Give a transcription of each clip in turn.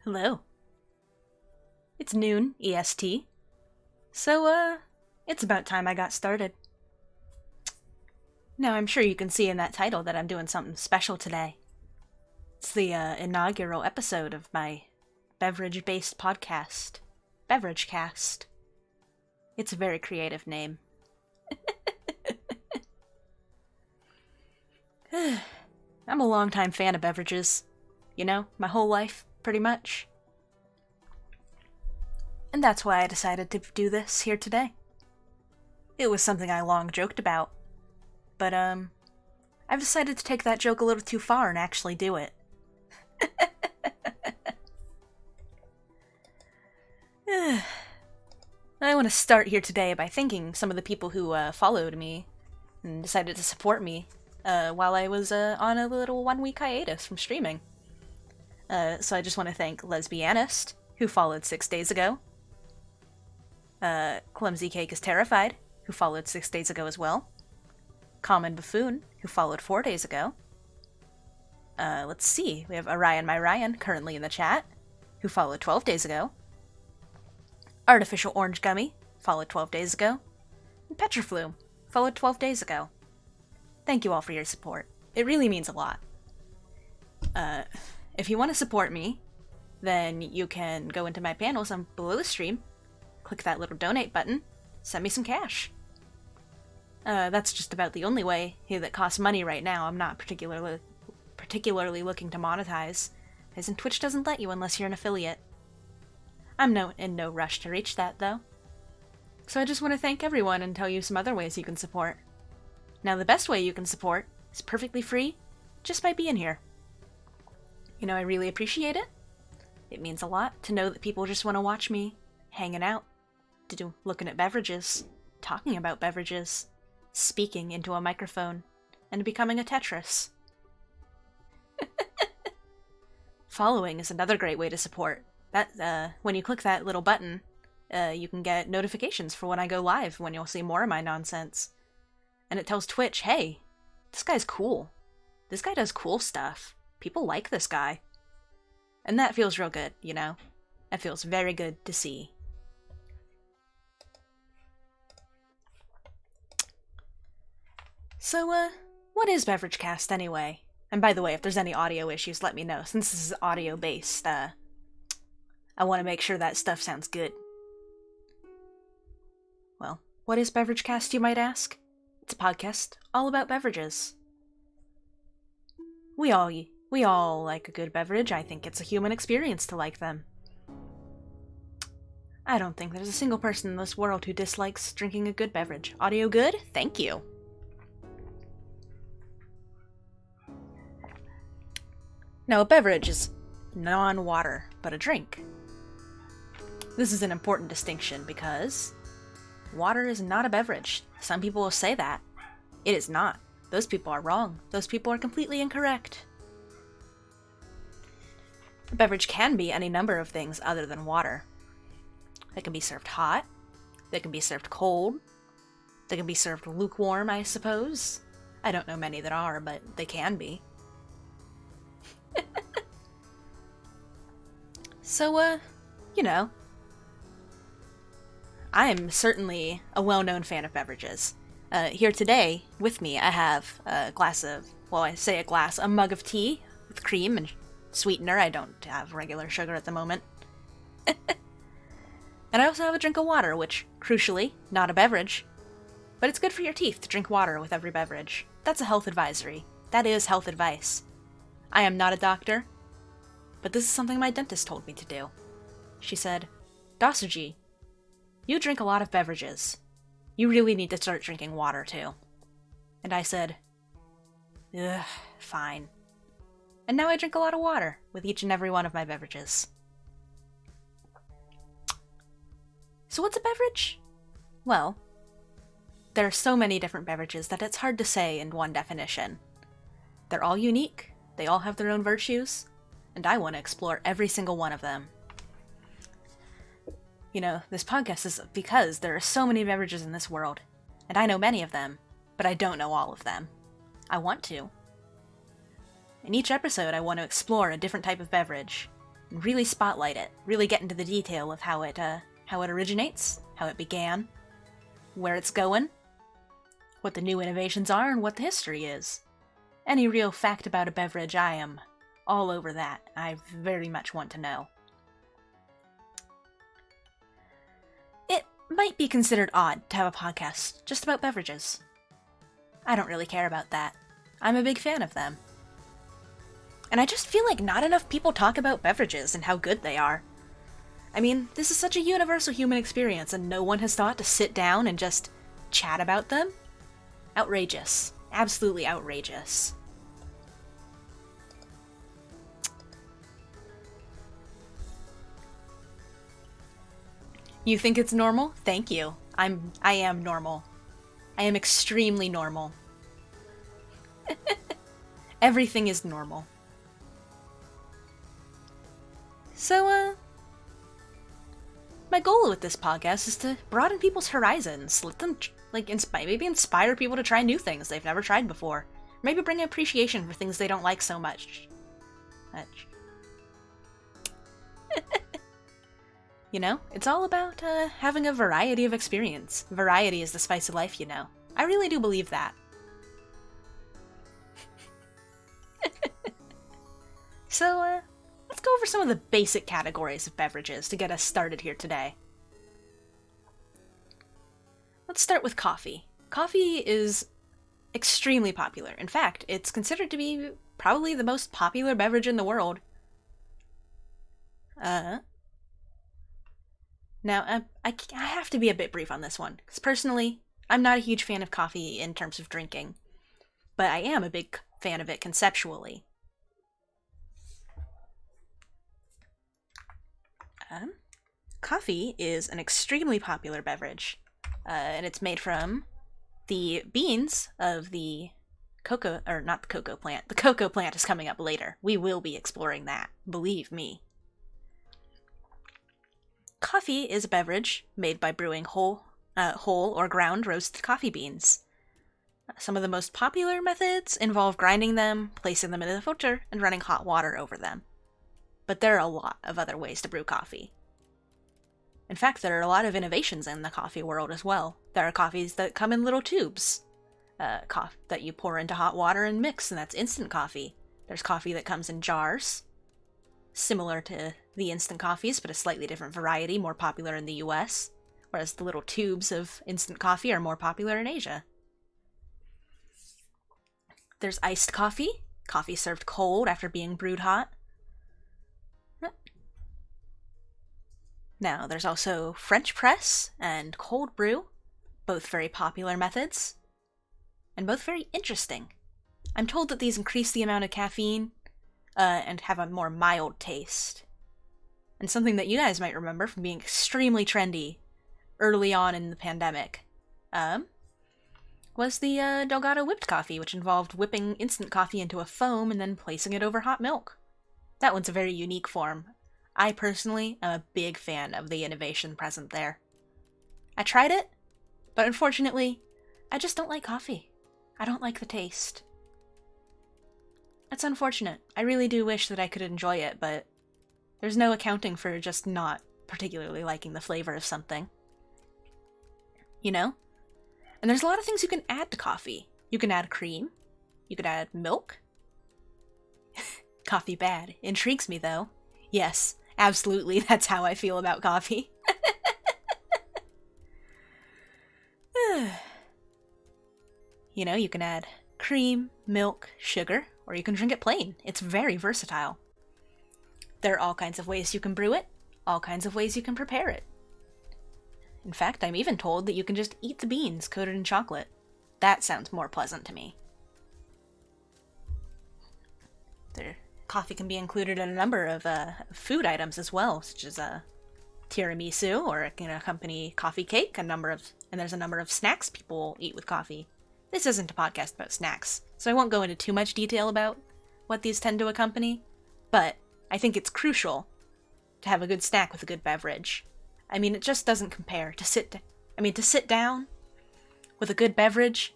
Hello. It's noon, EST. So, it's about time I got started. Now, I'm sure you can see in that title that I'm doing something special today. It's the inaugural episode of my beverage-based podcast, Beveragecast. It's a very creative name. I'm a longtime fan of beverages. You know, my whole life, pretty much. And that's why I decided to do this here today. It was something I long joked about. But, I've decided to take that joke a little too far and actually do it. I want to start here today by thanking some of the people who followed me and decided to support me while I was on a little 1-week hiatus from streaming. So I just want to thank Lesbianist, who followed 6 days ago. Clumsy Cake is Terrified, who followed 6 days ago as well. Common Buffoon, who followed 4 days ago. Let's see, we have Orion My Ryan currently in the chat, who followed 12 days ago. Artificial Orange Gummy, followed 12 days ago. And Petroflume, followed 12 days ago. Thank you all for your support. It really means a lot. If you want to support me, then you can go into my panels on below the stream, click that little donate button, send me some cash. That's just about the only way that costs money right now. I'm not particularly looking to monetize, as in Twitch doesn't let you unless you're an affiliate. I'm in no rush to reach that, though. So I just want to thank everyone and tell you some other ways you can support. Now, the best way you can support is perfectly free, just by being here. You know, I really appreciate it. It means a lot to know that people just want to watch me hanging out, looking at beverages, talking about beverages, speaking into a microphone, and becoming a Tetris. Following is another great way to support. When you click that little button, you can get notifications for when I go live, when you'll see more of my nonsense. And it tells Twitch, hey, this guy's cool. This guy does cool stuff. People like this guy. And that feels real good, you know? It feels very good to see. So, what is Beveragecast anyway? And by the way, if there's any audio issues, let me know. Since this is audio-based, I want to make sure that stuff sounds good. Well, what is Beveragecast, you might ask? It's a podcast all about beverages. We all like a good beverage. I think it's a human experience to like them. I don't think there's a single person in this world who dislikes drinking a good beverage. Audio good? Thank you. Now, a beverage is non-water, but a drink. This is an important distinction because water is not a beverage. Some people will say that. It is not. Those people are wrong. Those people are completely incorrect. A beverage can be any number of things other than water. They can be served hot. They can be served cold. They can be served lukewarm, I suppose. I don't know many that are, but they can be. So, you know, I am certainly a well-known fan of beverages. Here today, with me, I have a glass of, a mug of tea with cream and sweetener. I don't have regular sugar at the moment. And I also have a drink of water, which, crucially, not a beverage. But it's good for your teeth to drink water with every beverage. That's a health advisory. That is health advice. I am not a doctor, but this is something my dentist told me to do. She said, DOSRG, you drink a lot of beverages. You really need to start drinking water, too. And I said, ugh, fine. And now I drink a lot of water with each and every one of my beverages. So what's a beverage? Well, there are so many different beverages that it's hard to say in one definition. They're all unique, they all have their own virtues, and I want to explore every single one of them. You know, this podcast is because there are so many beverages in this world, and I know many of them, but I don't know all of them. I want to. In each episode, I want to explore a different type of beverage, and really spotlight it, really get into the detail of how it originates, how it began, where it's going, what the new innovations are, and what the history is. Any real fact about a beverage, I am all over that. I very much want to know. It might be considered odd to have a podcast just about beverages. I don't really care about that. I'm a big fan of them. And I just feel like not enough people talk about beverages and how good they are. I mean, this is such a universal human experience, and no one has thought to sit down and just chat about them? Outrageous. Absolutely outrageous. You think it's normal? Thank you. I am normal. I am extremely normal. Everything is normal. So, my goal with this podcast is to broaden people's horizons, let them, maybe inspire people to try new things they've never tried before. Maybe bring appreciation for things they don't like so much. You know, it's all about having a variety of experience. Variety is the spice of life, you know. I really do believe that. So, let's go over some of the basic categories of beverages to get us started here today. Let's start with coffee. Coffee is extremely popular. In fact, it's considered to be probably the most popular beverage in the world. Now, I have to be a bit brief on this one, because personally, I'm not a huge fan of coffee in terms of drinking, but I am a big fan of it conceptually. Coffee is an extremely popular beverage, and it's made from the beans of the cocoa, or not the cocoa plant. The cocoa plant is coming up later. We will be exploring that, believe me. Coffee is a beverage made by brewing whole or ground roasted coffee beans. Some of the most popular methods involve grinding them, placing them in a filter, and running hot water over them. But there are a lot of other ways to brew coffee. In fact, there are a lot of innovations in the coffee world as well. There are coffees that come in little tubes, that you pour into hot water and mix, and that's instant coffee. There's coffee that comes in jars, similar to the instant coffees, but a slightly different variety, more popular in the US, whereas the little tubes of instant coffee are more popular in Asia. There's iced coffee, coffee served cold after being brewed hot. Now, there's also French press and cold brew, both very popular methods, and both very interesting. I'm told that these increase the amount of caffeine, and have a more mild taste. And something that you guys might remember from being extremely trendy early on in the pandemic, was the Delgado whipped coffee, which involved whipping instant coffee into a foam and then placing it over hot milk. That one's a very unique form. I personally am a big fan of the innovation present there. I tried it, but unfortunately, I just don't like coffee. I don't like the taste. That's unfortunate. I really do wish that I could enjoy it, but there's no accounting for just not particularly liking the flavor of something. You know? And there's a lot of things you can add to coffee. You can add cream. You can add milk. Coffee bad. Intrigues me, though. Yes, absolutely, that's how I feel about coffee. You know, you can add cream, milk, sugar, or you can drink it plain. It's very versatile. There are all kinds of ways you can brew it, all kinds of ways you can prepare it. In fact, I'm even told that you can just eat the beans coated in chocolate. That sounds more pleasant to me. Coffee can be included in a number of food items as well, such as tiramisu, or it can accompany coffee cake, and there's a number of snacks people eat with coffee. This isn't a podcast about snacks, so I won't go into too much detail about what these tend to accompany, but I think it's crucial to have a good snack with a good beverage. I mean, it just doesn't compare to sit down with a good beverage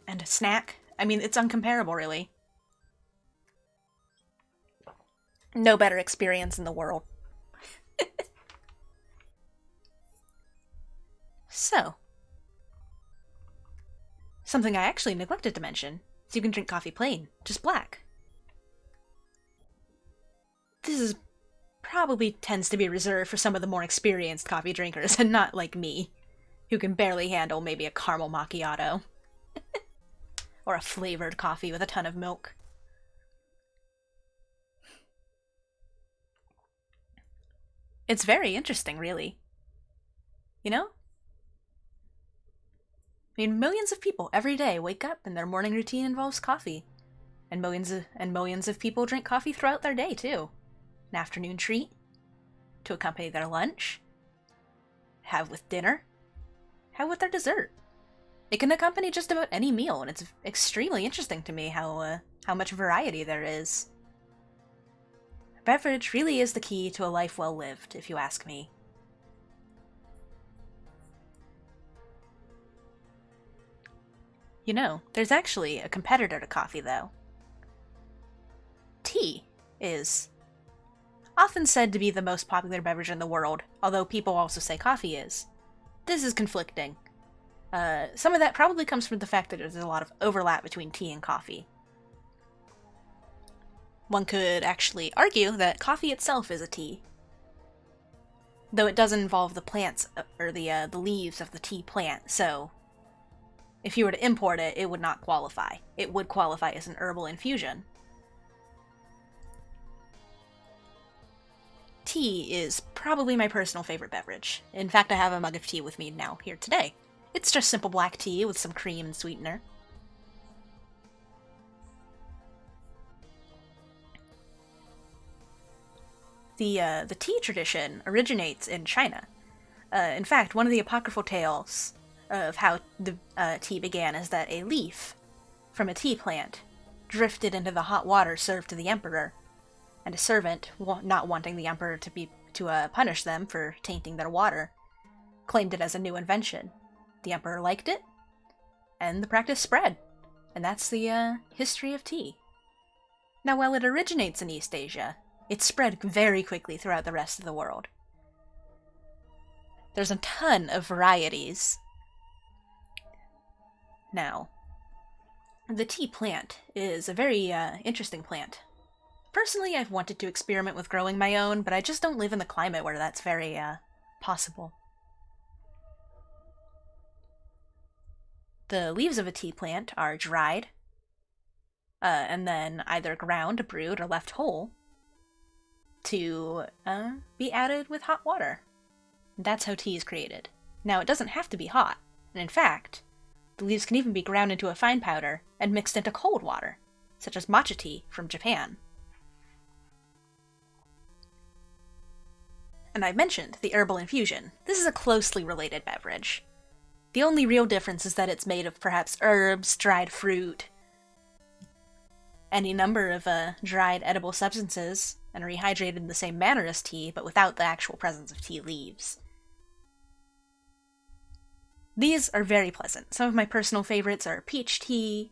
and a snack. I mean, it's uncomparable, really. No better experience in the world. So, something I actually neglected to mention is you can drink coffee plain, just black. This is probably tends to be reserved for some of the more experienced coffee drinkers, and not like me, who can barely handle maybe a caramel macchiato. Or a flavored coffee with a ton of milk. It's very interesting, really. You know? I mean, millions of people every day wake up and their morning routine involves coffee. And millions of people drink coffee throughout their day, too. An afternoon treat, to accompany their lunch, have with dinner, have with their dessert. It can accompany just about any meal, and it's extremely interesting to me how much variety there is. Beverage really is the key to a life well lived, if you ask me. You know, there's actually a competitor to coffee, though. Tea is often said to be the most popular beverage in the world, although people also say coffee is. This is conflicting. Some of that probably comes from the fact that there's a lot of overlap between tea and coffee. One could actually argue that coffee itself is a tea, though it doesn't involve the plants, or the leaves of the tea plant, so if you were to import it, it would not qualify. It would qualify as an herbal infusion. Tea is probably my personal favorite beverage. In fact, I have a mug of tea with me now here today. It's just simple black tea with some cream and sweetener. The tea tradition originates in China. In fact, one of the apocryphal tales of how the tea began is that a leaf from a tea plant drifted into the hot water served to the emperor, and a servant, not wanting the emperor to punish them for tainting their water, claimed it as a new invention. The emperor liked it, and the practice spread, and that's the history of tea. Now, while it originates in East Asia, it spread very quickly throughout the rest of the world. There's a ton of varieties. Now, the tea plant is a very interesting plant. Personally, I've wanted to experiment with growing my own, but I just don't live in the climate where that's very possible. The leaves of a tea plant are dried, and then either ground, brewed, or left whole to be added with hot water. That's how tea is created. Now, it doesn't have to be hot, and in fact, the leaves can even be ground into a fine powder and mixed into cold water, such as matcha tea from Japan. And I mentioned the herbal infusion. This is a closely related beverage. The only real difference is that it's made of perhaps herbs, dried fruit, any number of dried edible substances, and rehydrated in the same manner as tea, but without the actual presence of tea leaves. These are very pleasant. Some of my personal favorites are peach tea,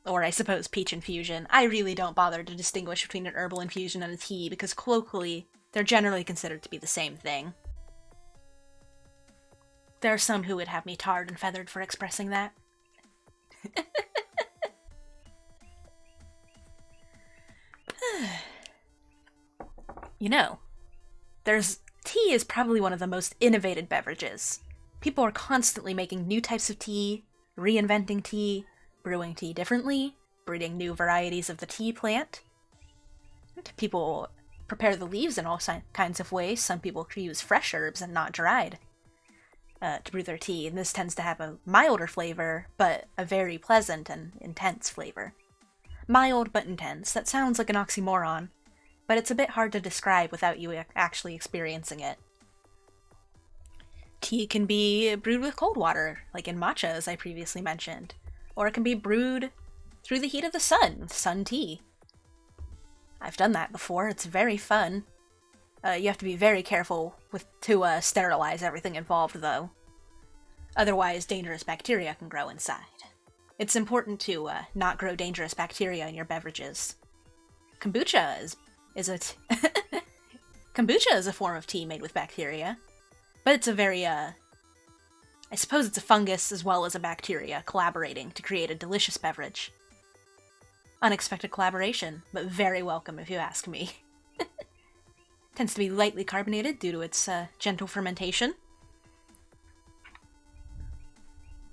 or I suppose peach infusion. I really don't bother to distinguish between an herbal infusion and a tea, because colloquially, they're generally considered to be the same thing. There are some who would have me tarred and feathered for expressing that. You know, tea is probably one of the most innovative beverages. People are constantly making new types of tea, reinventing tea, brewing tea differently, breeding new varieties of the tea plant. People prepare the leaves in all kinds of ways. Some people use fresh herbs and not dried to brew their tea, and this tends to have a milder flavor, but a very pleasant and intense flavor. Mild but intense. That sounds like an oxymoron, but it's a bit hard to describe without you actually experiencing it. Tea can be brewed with cold water, like in matcha, as I previously mentioned, or it can be brewed through the heat of the sun, with sun tea. I've done that before. It's very fun. You have to be very careful to sterilize everything involved, though. Otherwise, dangerous bacteria can grow inside. It's important to not grow dangerous bacteria in your beverages. Kombucha is is a kombucha is a form of tea made with bacteria, but it's a very, I suppose it's a fungus as well as a bacteria collaborating to create a delicious beverage. Unexpected collaboration, but very welcome if you ask me. Tends to be lightly carbonated due to its gentle fermentation.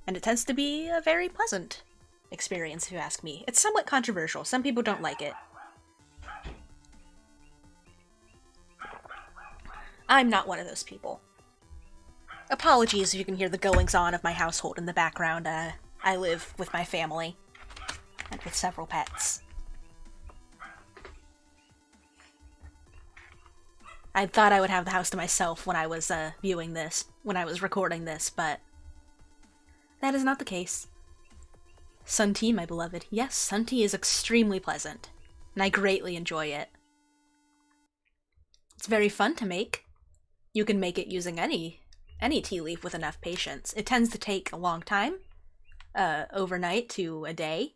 And it tends to be a very pleasant experience if you ask me. It's somewhat controversial. Some people don't like it. I'm not one of those people. Apologies if you can hear the goings-on of my household in the background. I live with my family and with several pets. I thought I would have the house to myself when I was viewing this, when I was recording this, but that is not the case. Sun tea, my beloved. Yes, sun tea is extremely pleasant, and I greatly enjoy it. It's very fun to make. You can make it using any tea leaf with enough patience. It tends to take a long time, overnight to a day.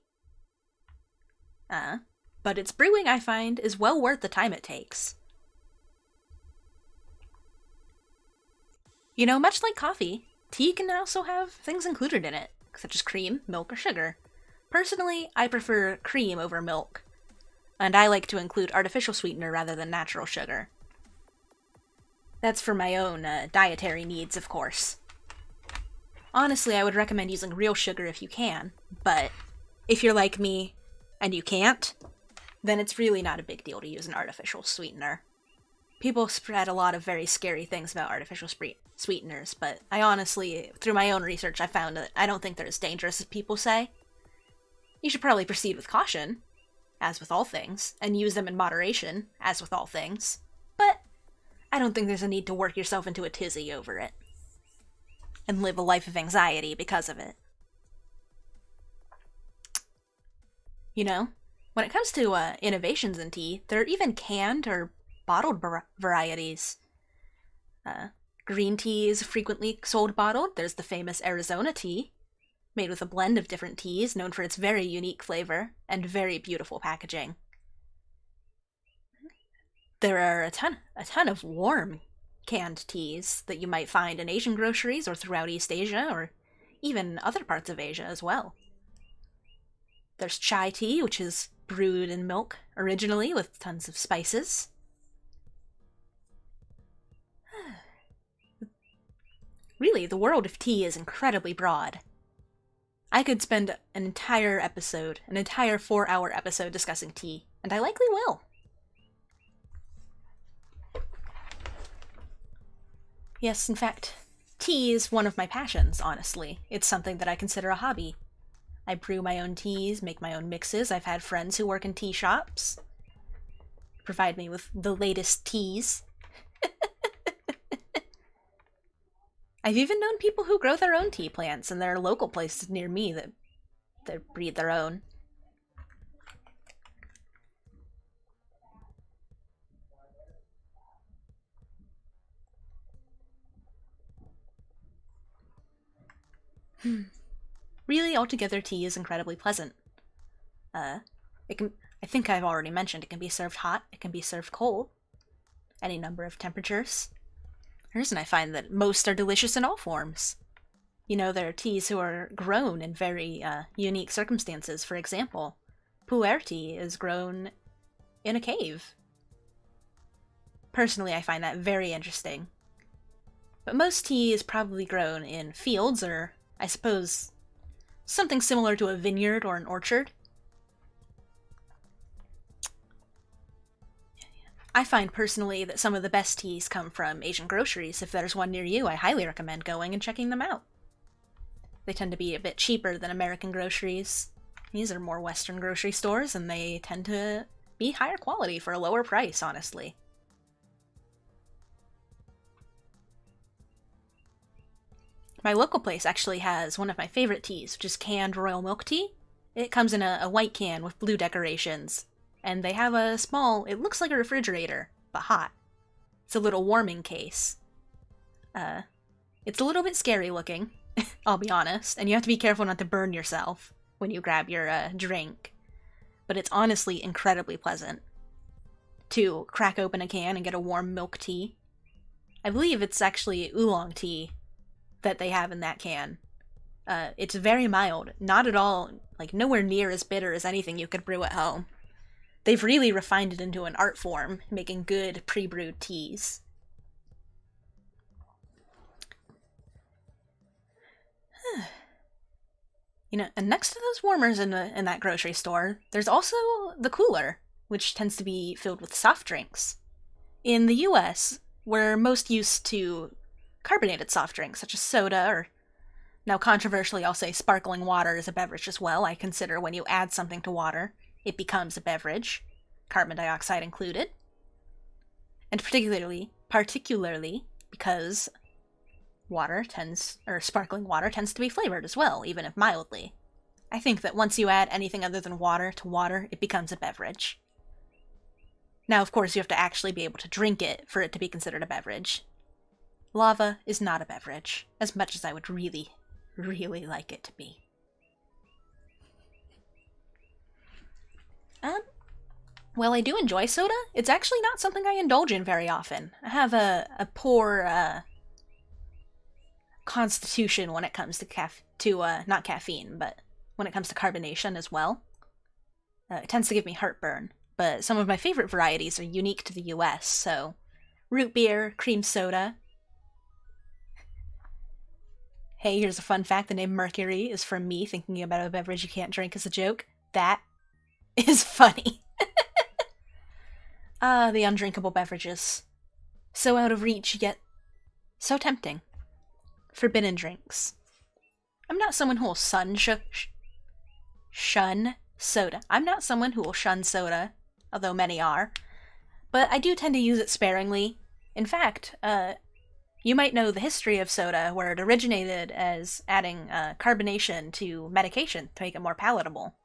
But its brewing, I find, is well worth the time it takes. You know, much like coffee, tea can also have things included in it, such as cream, milk, or sugar. Personally, I prefer cream over milk, and I like to include artificial sweetener rather than natural sugar. That's for my own dietary needs, of course. Honestly, I would recommend using real sugar if you can, but if you're like me and you can't, then it's really not a big deal to use an artificial sweetener. People spread a lot of very scary things about artificial sweeteners, but I honestly, through my own research, I found that I don't think they're as dangerous as people say. You should probably proceed with caution, as with all things, and use them in moderation, as with all things, but I don't think there's a need to work yourself into a tizzy over it, and live a life of anxiety because of it. You know, when it comes to innovations in tea, there are even canned or bottled varieties. Green tea is frequently sold bottled. There's the famous Arizona tea, made with a blend of different teas, known for its very unique flavor and very beautiful packaging. There are a ton of warm canned teas that you might find in Asian groceries or throughout East Asia or even other parts of Asia as well. There's chai tea, which is brewed in milk originally with tons of spices. Really, the world of tea is incredibly broad. I could spend an entire 4-hour episode discussing tea, and I likely will. Yes, in fact, tea is one of my passions, honestly. It's something that I consider a hobby. I brew my own teas, make my own mixes. I've had friends who work in tea shops provide me with the latest teas. I've even known people who grow their own tea plants, and there are local places near me that breed their own. Really, altogether, tea is incredibly pleasant. I think I've already mentioned, it can be served hot, it can be served cold, any number of temperatures. The reason I find that most are delicious in all forms. You know, there are teas who are grown in very unique circumstances. For example, pu'er tea is grown in a cave. Personally, I find that very interesting. But most tea is probably grown in fields, or, I suppose, something similar to a vineyard or an orchard. I find personally that some of the best teas come from Asian groceries. If there's one near you, I highly recommend going and checking them out. They tend to be a bit cheaper than American groceries. These are more Western grocery stores, and they tend to be higher quality for a lower price, honestly. My local place actually has one of my favorite teas, which is canned royal milk tea. It comes in a white can with blue decorations. And they have a small, it looks like a refrigerator, but hot. It's a little warming case. It's a little bit scary looking, I'll be honest, and you have to be careful not to burn yourself when you grab your drink. But it's honestly incredibly pleasant. to crack open a can and get a warm milk tea. I believe it's actually oolong tea that they have in that can. It's very mild, not at all, like nowhere near as bitter as anything you could brew at home. They've really refined it into an art form, making good pre-brewed teas. And next to those warmers in that grocery store, there's also the cooler, which tends to be filled with soft drinks. In the US, we're most used to carbonated soft drinks, such as soda, or now controversially I'll say sparkling water is a beverage as well. I consider when you add something to water, it becomes a beverage, carbon dioxide included. And particularly because sparkling water tends to be flavored as well, even if mildly. I think that once you add anything other than water to water, it becomes a beverage. Now, of course, you have to actually be able to drink it for it to be considered a beverage. Lava is not a beverage, as much as I would really, really like it to be. While I do enjoy soda, it's actually not something I indulge in very often. I have a poor constitution when it comes to not caffeine, but when it comes to carbonation as well. It tends to give me heartburn, but some of my favorite varieties are unique to the US, so root beer, cream soda. Hey, here's a fun fact, the name Mercury is from me thinking about a beverage you can't drink as a joke. That is funny. The undrinkable beverages. So out of reach, yet so tempting. Forbidden drinks. I'm not someone who will shun soda. I'm not someone who will shun soda, although many are. But I do tend to use it sparingly. In fact, you might know the history of soda, where it originated as adding carbonation to medication to make it more palatable.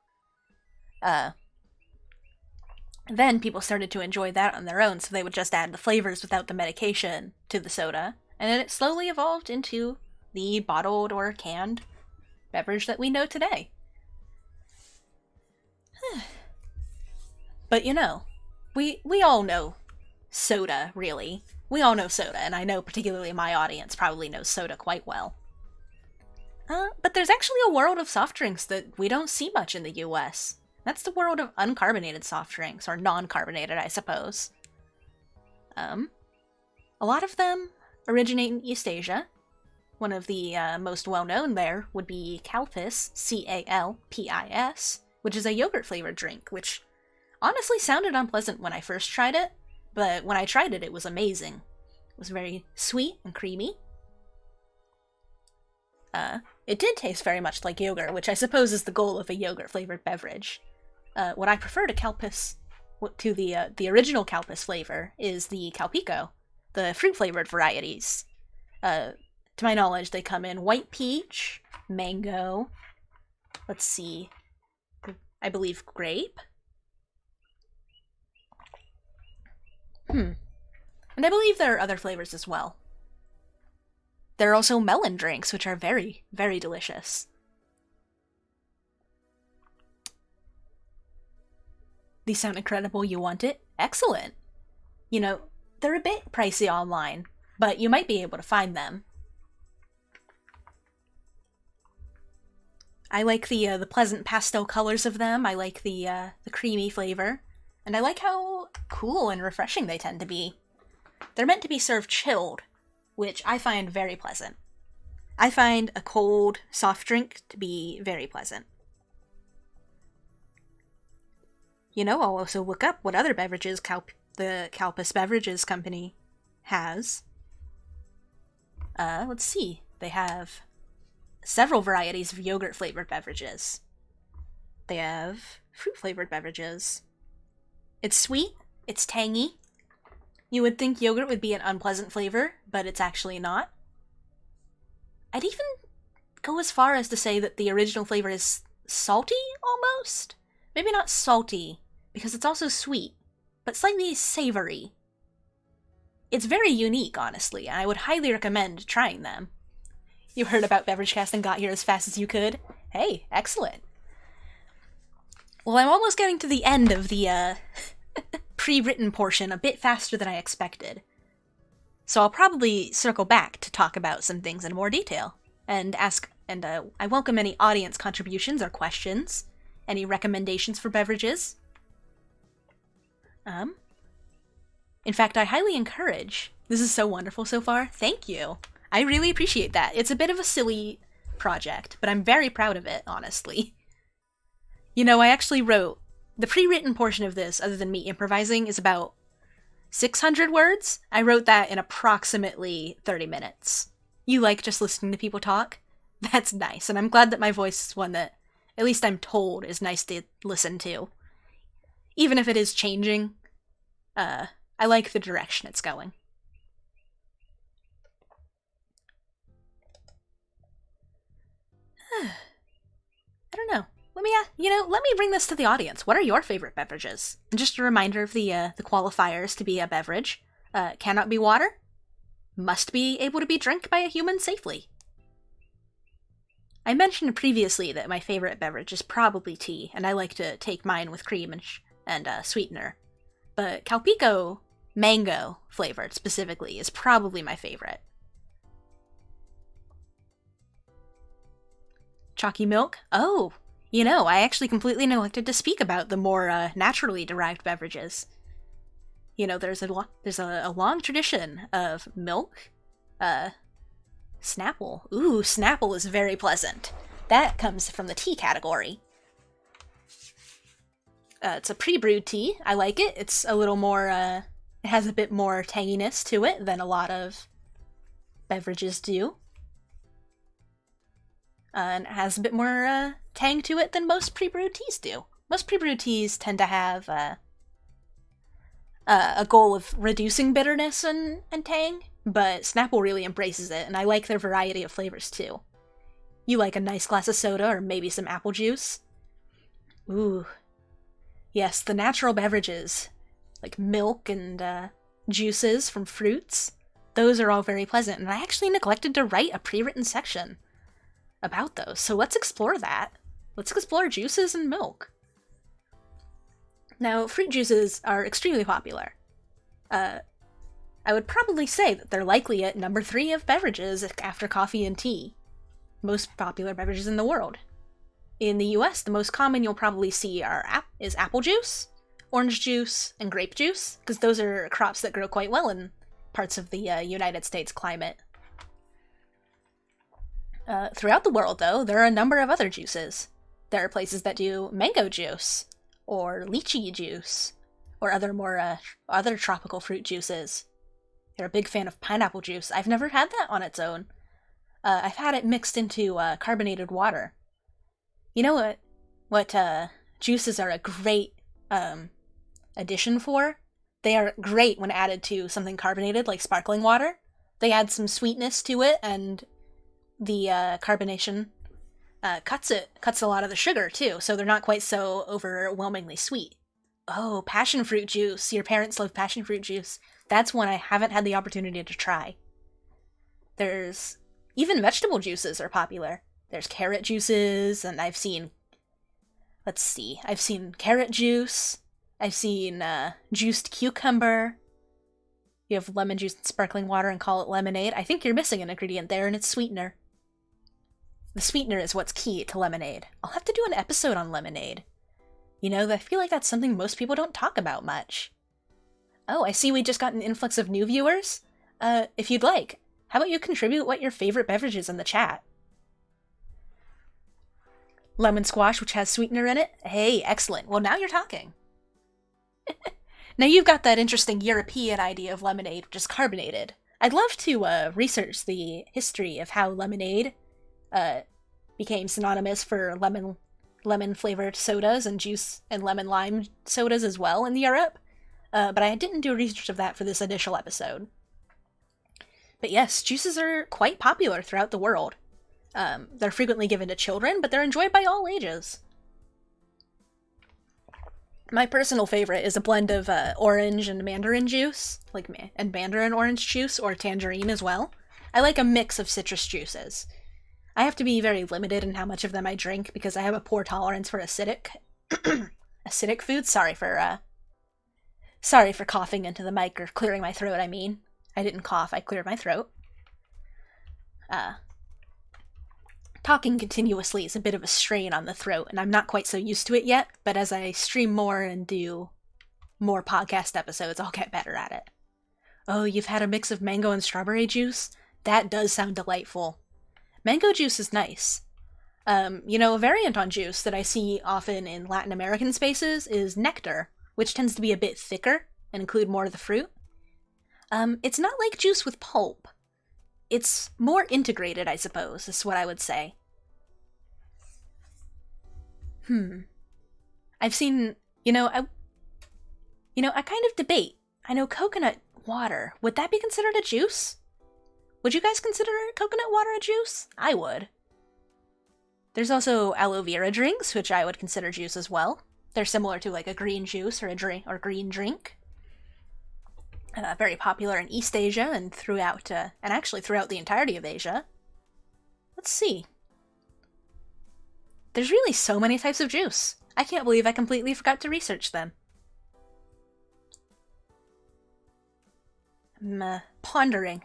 Then people started to enjoy that on their own, so they would just add the flavors without the medication to the soda, and then it slowly evolved into the bottled or canned beverage that we know today. But we all know soda, really. We all know soda, and I know particularly my audience probably knows soda quite well. But there's actually a world of soft drinks that we don't see much in the US. That's the world of uncarbonated soft drinks, or non-carbonated, I suppose. A lot of them originate in East Asia. One of the most well-known there would be Calpis, C-A-L-P-I-S, which is a yogurt-flavored drink, which honestly sounded unpleasant when I first tried it, but when I tried it, it was amazing. It was very sweet and creamy. It did taste very much like yogurt, which I suppose is the goal of a yogurt-flavored beverage. What I prefer to Calpis, to the original Calpis flavor, is the Calpico, the fruit-flavored varieties. To my knowledge, they come in white peach, mango, let's see, I believe grape. And I believe there are other flavors as well. There are also melon drinks, which are very, very delicious. These sound incredible, you want it? Excellent! They're a bit pricey online, but you might be able to find them. I like the pleasant pastel colors of them, I like the creamy flavor, and I like how cool and refreshing they tend to be. They're meant to be served chilled, which I find very pleasant. I find a cold, soft drink to be very pleasant. I'll also look up what other beverages the Calpis Beverages Company has. Let's see. They have several varieties of yogurt-flavored beverages. They have fruit-flavored beverages. It's sweet, it's tangy. You would think yogurt would be an unpleasant flavor, but it's actually not. I'd even go as far as to say that the original flavor is salty, almost? Maybe not salty, because it's also sweet, but slightly savory. It's very unique, honestly, and I would highly recommend trying them. You heard about Beveragecast and got here as fast as you could? Hey, excellent. Well, I'm almost getting to the end of the pre-written portion a bit faster than I expected. So I'll probably circle back to talk about some things in more detail, and I welcome any audience contributions or questions, any recommendations for beverages. In fact, I highly encourage. This is so wonderful so far. Thank you. I really appreciate that. It's a bit of a silly project, but I'm very proud of it, honestly. You know, I actually wrote the pre-written portion of this, other than me improvising, is about 600 words. I wrote that in approximately 30 minutes. You like just listening to people talk? That's nice, and I'm glad that my voice is one that, at least I'm told, is nice to listen to. Even if it is changing, I like the direction it's going. I don't know. Let me bring this to the audience. What are your favorite beverages? And just a reminder of the qualifiers to be a beverage. Cannot be water. Must be able to be drank by a human safely. I mentioned previously that my favorite beverage is probably tea, and I like to take mine with cream and sweetener. But Calpico mango flavored specifically is probably my favorite. Chalky milk? Oh, I actually completely neglected to speak about the more naturally derived beverages. There's a long tradition of milk. Snapple. Ooh, Snapple is very pleasant. That comes from the tea category. It's a pre-brewed tea. I like it. It's a little more, it has a bit more tanginess to it than a lot of beverages do. And it has a bit more tang to it than most pre-brewed teas do. Most pre-brewed teas tend to have a goal of reducing bitterness and tang, but Snapple really embraces it, and I like their variety of flavors too. You like a nice glass of soda or maybe some apple juice? Ooh. Yes, the natural beverages, like milk and juices from fruits, those are all very pleasant, and I actually neglected to write a pre-written section about those, so let's explore that. Let's explore juices and milk. Now, fruit juices are extremely popular. I would probably say that they're likely at number 3 of beverages after coffee and tea. Most popular beverages in the world. In the US, the most common you'll probably see is apple juice, orange juice, and grape juice, because those are crops that grow quite well in parts of the United States climate. Throughout the world, though, there are a number of other juices. There are places that do mango juice, or lychee juice, or other tropical fruit juices. They're a big fan of pineapple juice. I've never had that on its own. I've had it mixed into carbonated water. You know what juices are a great addition for? They are great when added to something carbonated like sparkling water. They add some sweetness to it, and the carbonation cuts a lot of the sugar too, so they're not quite so overwhelmingly sweet. Oh, passion fruit juice. Your parents love passion fruit juice. That's one I haven't had the opportunity to try. There's even vegetable juices are popular. There's carrot juices, and I've seen carrot juice. I've seen juiced cucumber. You have lemon juice and sparkling water and call it lemonade. I think you're missing an ingredient there, and it's sweetener. The sweetener is what's key to lemonade. I'll have to do an episode on lemonade. I feel like that's something most people don't talk about much. Oh, I see we just got an influx of new viewers. If you'd like, how about you contribute what your favorite beverage is in the chat? Lemon squash, which has sweetener in it? Hey, excellent. Well, now you're talking. Now you've got that interesting European idea of lemonade, which is carbonated. I'd love to research the history of how lemonade became synonymous for lemon-flavored sodas and juice and lemon-lime sodas as well in Europe. But I didn't do research of that for this initial episode. But yes, juices are quite popular throughout the world. They're frequently given to children, but they're enjoyed by all ages. My personal favorite is a blend of orange and mandarin juice, and mandarin orange juice, or tangerine as well. I like a mix of citrus juices. I have to be very limited in how much of them I drink because I have a poor tolerance for acidic foods. Sorry for Sorry for coughing into the mic, or clearing my throat, I mean. I didn't cough, I cleared my throat. Talking continuously is a bit of a strain on the throat, and I'm not quite so used to it yet, but as I stream more and do more podcast episodes, I'll get better at it. Oh, you've had a mix of mango and strawberry juice? That does sound delightful. Mango juice is nice. A variant on juice that I see often in Latin American spaces is nectar, which tends to be a bit thicker and include more of the fruit. It's not like juice with pulp. It's more integrated, I suppose, is what I would say. I've seen, I kind of debate. I know coconut water, would that be considered a juice? Would you guys consider coconut water a juice? I would. There's also aloe vera drinks, which I would consider juice as well. They're similar to like a green juice or a green drink. Very popular in East Asia and throughout the entirety of Asia. Let's see. There's really so many types of juice. I can't believe I completely forgot to research them. I'm pondering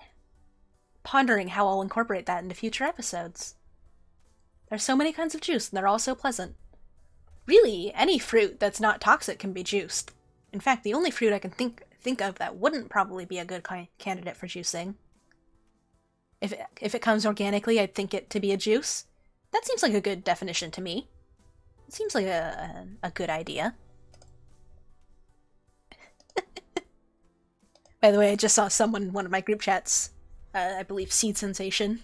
how I'll incorporate that into future episodes. There's so many kinds of juice, and they're all so pleasant. Really, any fruit that's not toxic can be juiced. In fact, the only fruit I can think of that wouldn't probably be a good candidate for juicing. If it comes organically, I'd think it to be a juice. That seems like a good definition to me. It seems like a good idea. By the way, I just saw someone in one of my group chats, I believe Seed Sensation,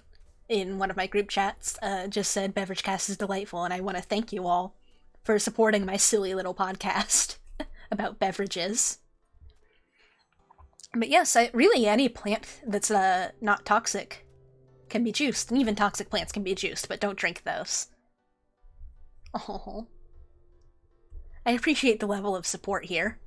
in one of my group chats, just said Beveragecast is delightful, and I want to thank you all for supporting my silly little podcast about beverages. But yes, really any plant that's not toxic can be juiced, and even toxic plants can be juiced, but don't drink those. Oh. I appreciate the level of support here.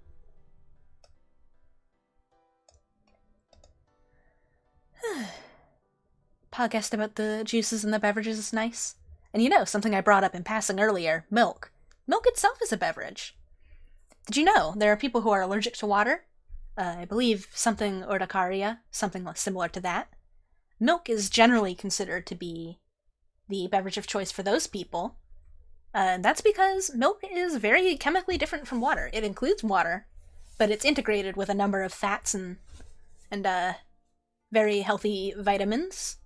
Podcast about the juices and the beverages is nice. And something I brought up in passing earlier, milk. Milk itself is a beverage. Did you know there are people who are allergic to water? I believe something urticaria, something similar to that. Milk is generally considered to be the beverage of choice for those people. And that's because milk is very chemically different from water. It includes water, but it's integrated with a number of fats and very healthy vitamins.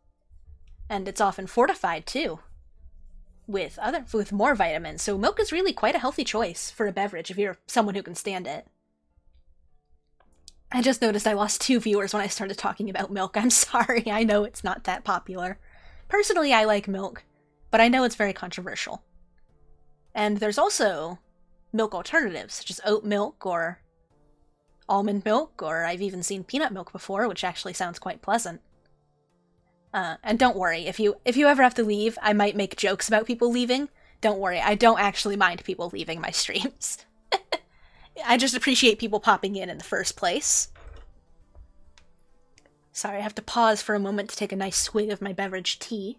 And it's often fortified, too, with more vitamins. So milk is really quite a healthy choice for a beverage if you're someone who can stand it. I just noticed I lost 2 viewers when I started talking about milk. I'm sorry, I know it's not that popular. Personally, I like milk, but I know it's very controversial. And there's also milk alternatives, such as oat milk or almond milk, or I've even seen peanut milk before, which actually sounds quite pleasant. And don't worry, if you ever have to leave, I might make jokes about people leaving. Don't worry, I don't actually mind people leaving my streams. I just appreciate people popping in the first place. Sorry, I have to pause for a moment to take a nice swig of my beverage tea.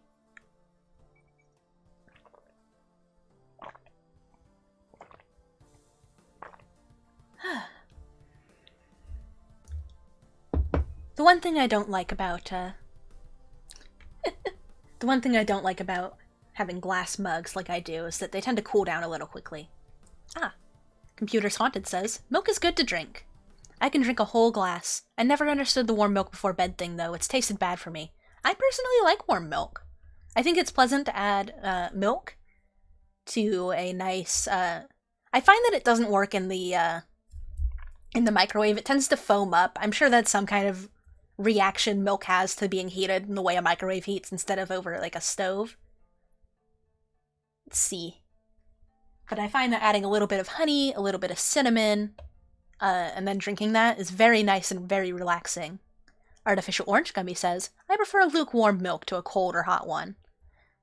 The one thing I don't like about having glass mugs like I do is that they tend to cool down a little quickly. Computer's Haunted says, milk is good to drink. I can drink a whole glass. I never understood the warm milk before bed thing, though. It's tasted bad for me. I personally like warm milk. I think it's pleasant to add milk to a nice... I find that it doesn't work in the microwave. It tends to foam up. I'm sure that's some kind of reaction milk has to being heated in the way a microwave heats instead of over, like, a stove. Let's see. But I find that adding a little bit of honey, a little bit of cinnamon, and then drinking that is very nice and very relaxing. Artificial Orange Gummy says, I prefer lukewarm milk to a cold or hot one.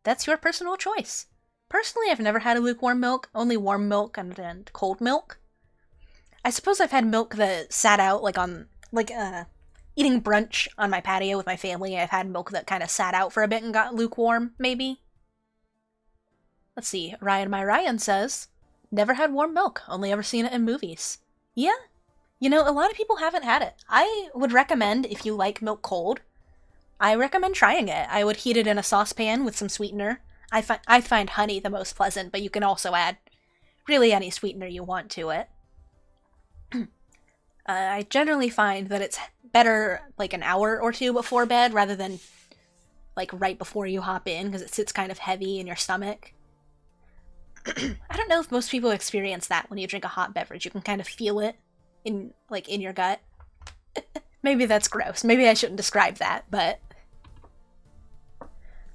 That's your personal choice. Personally, I've never had a lukewarm milk, only warm milk and cold milk. I suppose I've had milk that sat out, eating brunch on my patio with my family. I've had milk that kind of sat out for a bit and got lukewarm, maybe. Let's see, Ryan says, never had warm milk, only ever seen it in movies. Yeah, You know, a lot of people haven't had it. I would recommend, if you like milk cold, I recommend trying it. I would heat it in a saucepan with some sweetener. I find honey the most pleasant, but you can also add really any sweetener you want to it. I generally find that it's better like an hour or two before bed rather than like right before you hop in, because it sits kind of heavy in your stomach. I don't know if most people experience that when you drink a hot beverage. You can kind of feel it in your gut. Maybe that's gross. Maybe I shouldn't describe that, but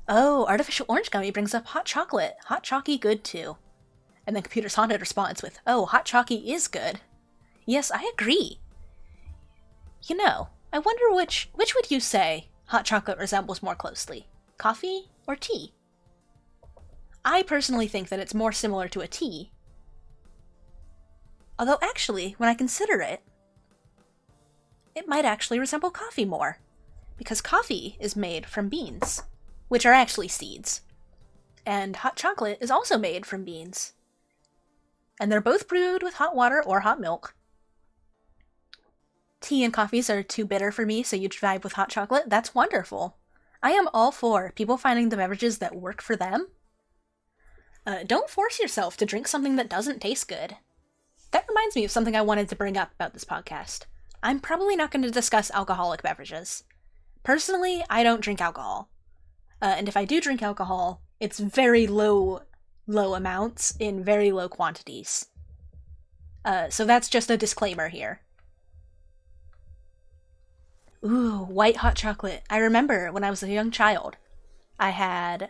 oh, artificial orange gummy brings up hot chocolate. Hot chalky good too. And then Computer's Haunted responds with, oh, hot chalky is good. Yes, I agree. You know, I wonder which would you say hot chocolate resembles more closely? Coffee or tea? I personally think that it's more similar to a tea. Although actually, when I consider it, it might actually resemble coffee more. Because coffee is made from beans, which are actually seeds. And hot chocolate is also made from beans. And they're both brewed with hot water or hot milk. Tea and coffees are too bitter for me, so you vibe with hot chocolate. That's wonderful. I am all for people finding the beverages that work for them. Don't force yourself to drink something that doesn't taste good. That reminds me of something I wanted to bring up about this podcast. I'm probably not going to discuss alcoholic beverages. Personally, I don't drink alcohol. And if I do drink alcohol, it's very low amounts in very low quantities. So that's just a disclaimer here. Ooh, white hot chocolate. I remember when I was a young child, I had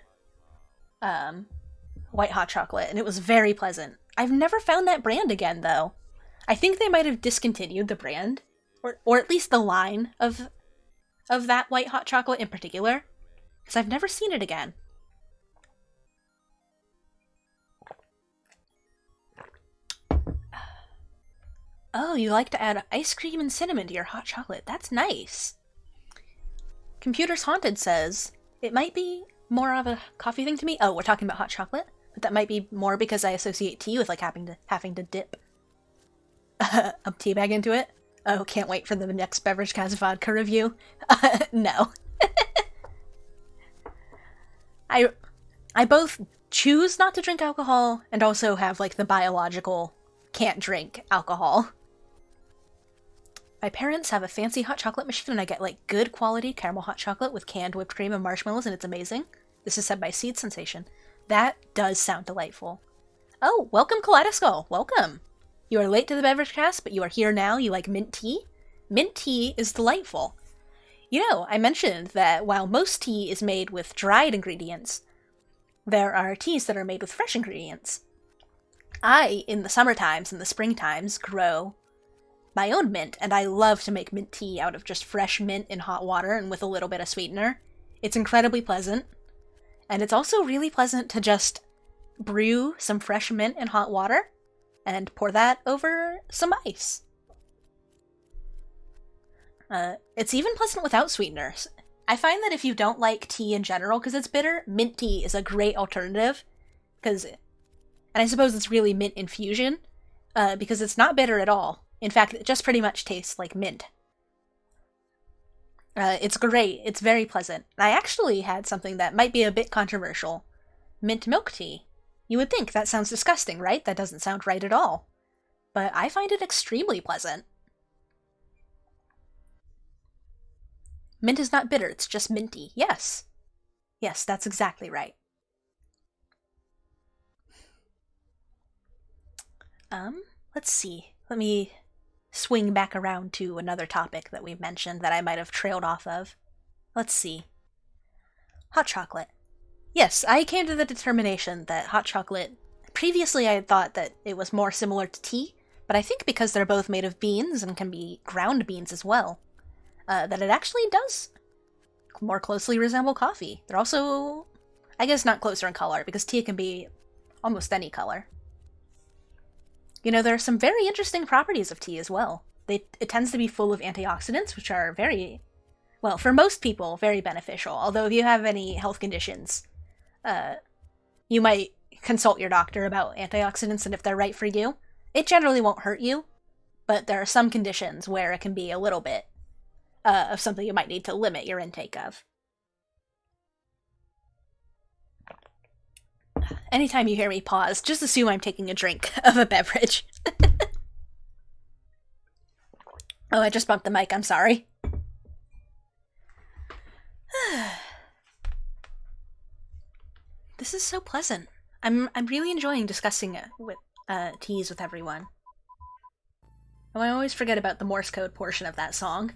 white hot chocolate, and it was very pleasant. I've never found that brand again, though. I think they might have discontinued the brand, or at least the line of that white hot chocolate in particular, because I've never seen it again. Oh, you like to add ice cream and cinnamon to your hot chocolate. That's nice. Computer's Haunted says, it might be more of a coffee thing to me. Oh, we're talking about hot chocolate? But that might be more because I associate tea with like having to dip a tea bag into it. Oh, can't wait for the next Beveragecast vodka review. No. I both choose not to drink alcohol and also have like the biological can't drink alcohol. My parents have a fancy hot chocolate machine and I get like good quality caramel hot chocolate with canned whipped cream and marshmallows, and it's amazing. This is said by Seed Sensation. That does sound delightful. Oh, welcome Kaleidoskull. Welcome. You are late to the Beveragecast, but you are here now. You like mint tea? Mint tea is delightful. You know, I mentioned that while most tea is made with dried ingredients, there are teas that are made with fresh ingredients. I, in the summer times and the spring times, grow my own mint, and I love to make mint tea out of just fresh mint in hot water and with a little bit of sweetener. It's incredibly pleasant, and it's also really pleasant to just brew some fresh mint in hot water and pour that over some ice. It's even pleasant without sweeteners. I find that if you don't like tea in general because it's bitter, mint tea is a great alternative, and I suppose it's really mint infusion, because it's not bitter at all. In fact, it just pretty much tastes like mint. It's great. It's very pleasant. I actually had something that might be a bit controversial. Mint milk tea. You would think that sounds disgusting, right? That doesn't sound right at all. But I find it extremely pleasant. Mint is not bitter, it's just minty. Yes. Yes, that's exactly right. Let's see. Let me swing back around to another topic that we mentioned that I might have trailed off of. Let's see. Hot chocolate. Yes, I came to the determination that hot chocolate... Previously I had thought that it was more similar to tea, but I think because they're both made of beans and can be ground beans as well, that it actually does more closely resemble coffee. They're also, I guess, not closer in color, because tea can be almost any color. You know, there are some very interesting properties of tea as well. It tends to be full of antioxidants, which are very, well, for most people, very beneficial. Although if you have any health conditions, you might consult your doctor about antioxidants and if they're right for you. It generally won't hurt you, but there are some conditions where it can be a little bit of something you might need to limit your intake of. Anytime you hear me pause, just assume I'm taking a drink of a beverage. Oh, I just bumped the mic, I'm sorry. This is so pleasant. I'm really enjoying discussing it with teas with everyone. Oh, I always forget about the Morse code portion of that song.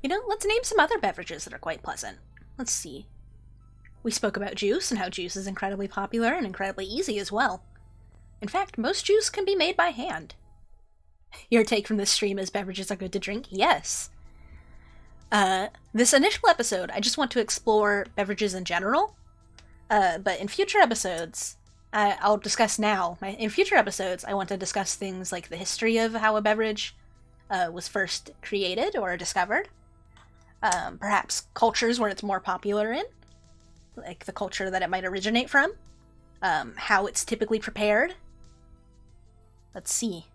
You know, let's name some other beverages that are quite pleasant. Let's see. We spoke about juice and how juice is incredibly popular and incredibly easy as well. In fact, most juice can be made by hand. Your take from this stream is beverages are good to drink? Yes. This initial episode, I just want to explore beverages in general. But in future episodes, I'll discuss now. In future episodes, I want to discuss things like the history of how a beverage was first created or discovered. Perhaps cultures where it's more popular in, like the culture that it might originate from. How it's typically prepared. Let's see.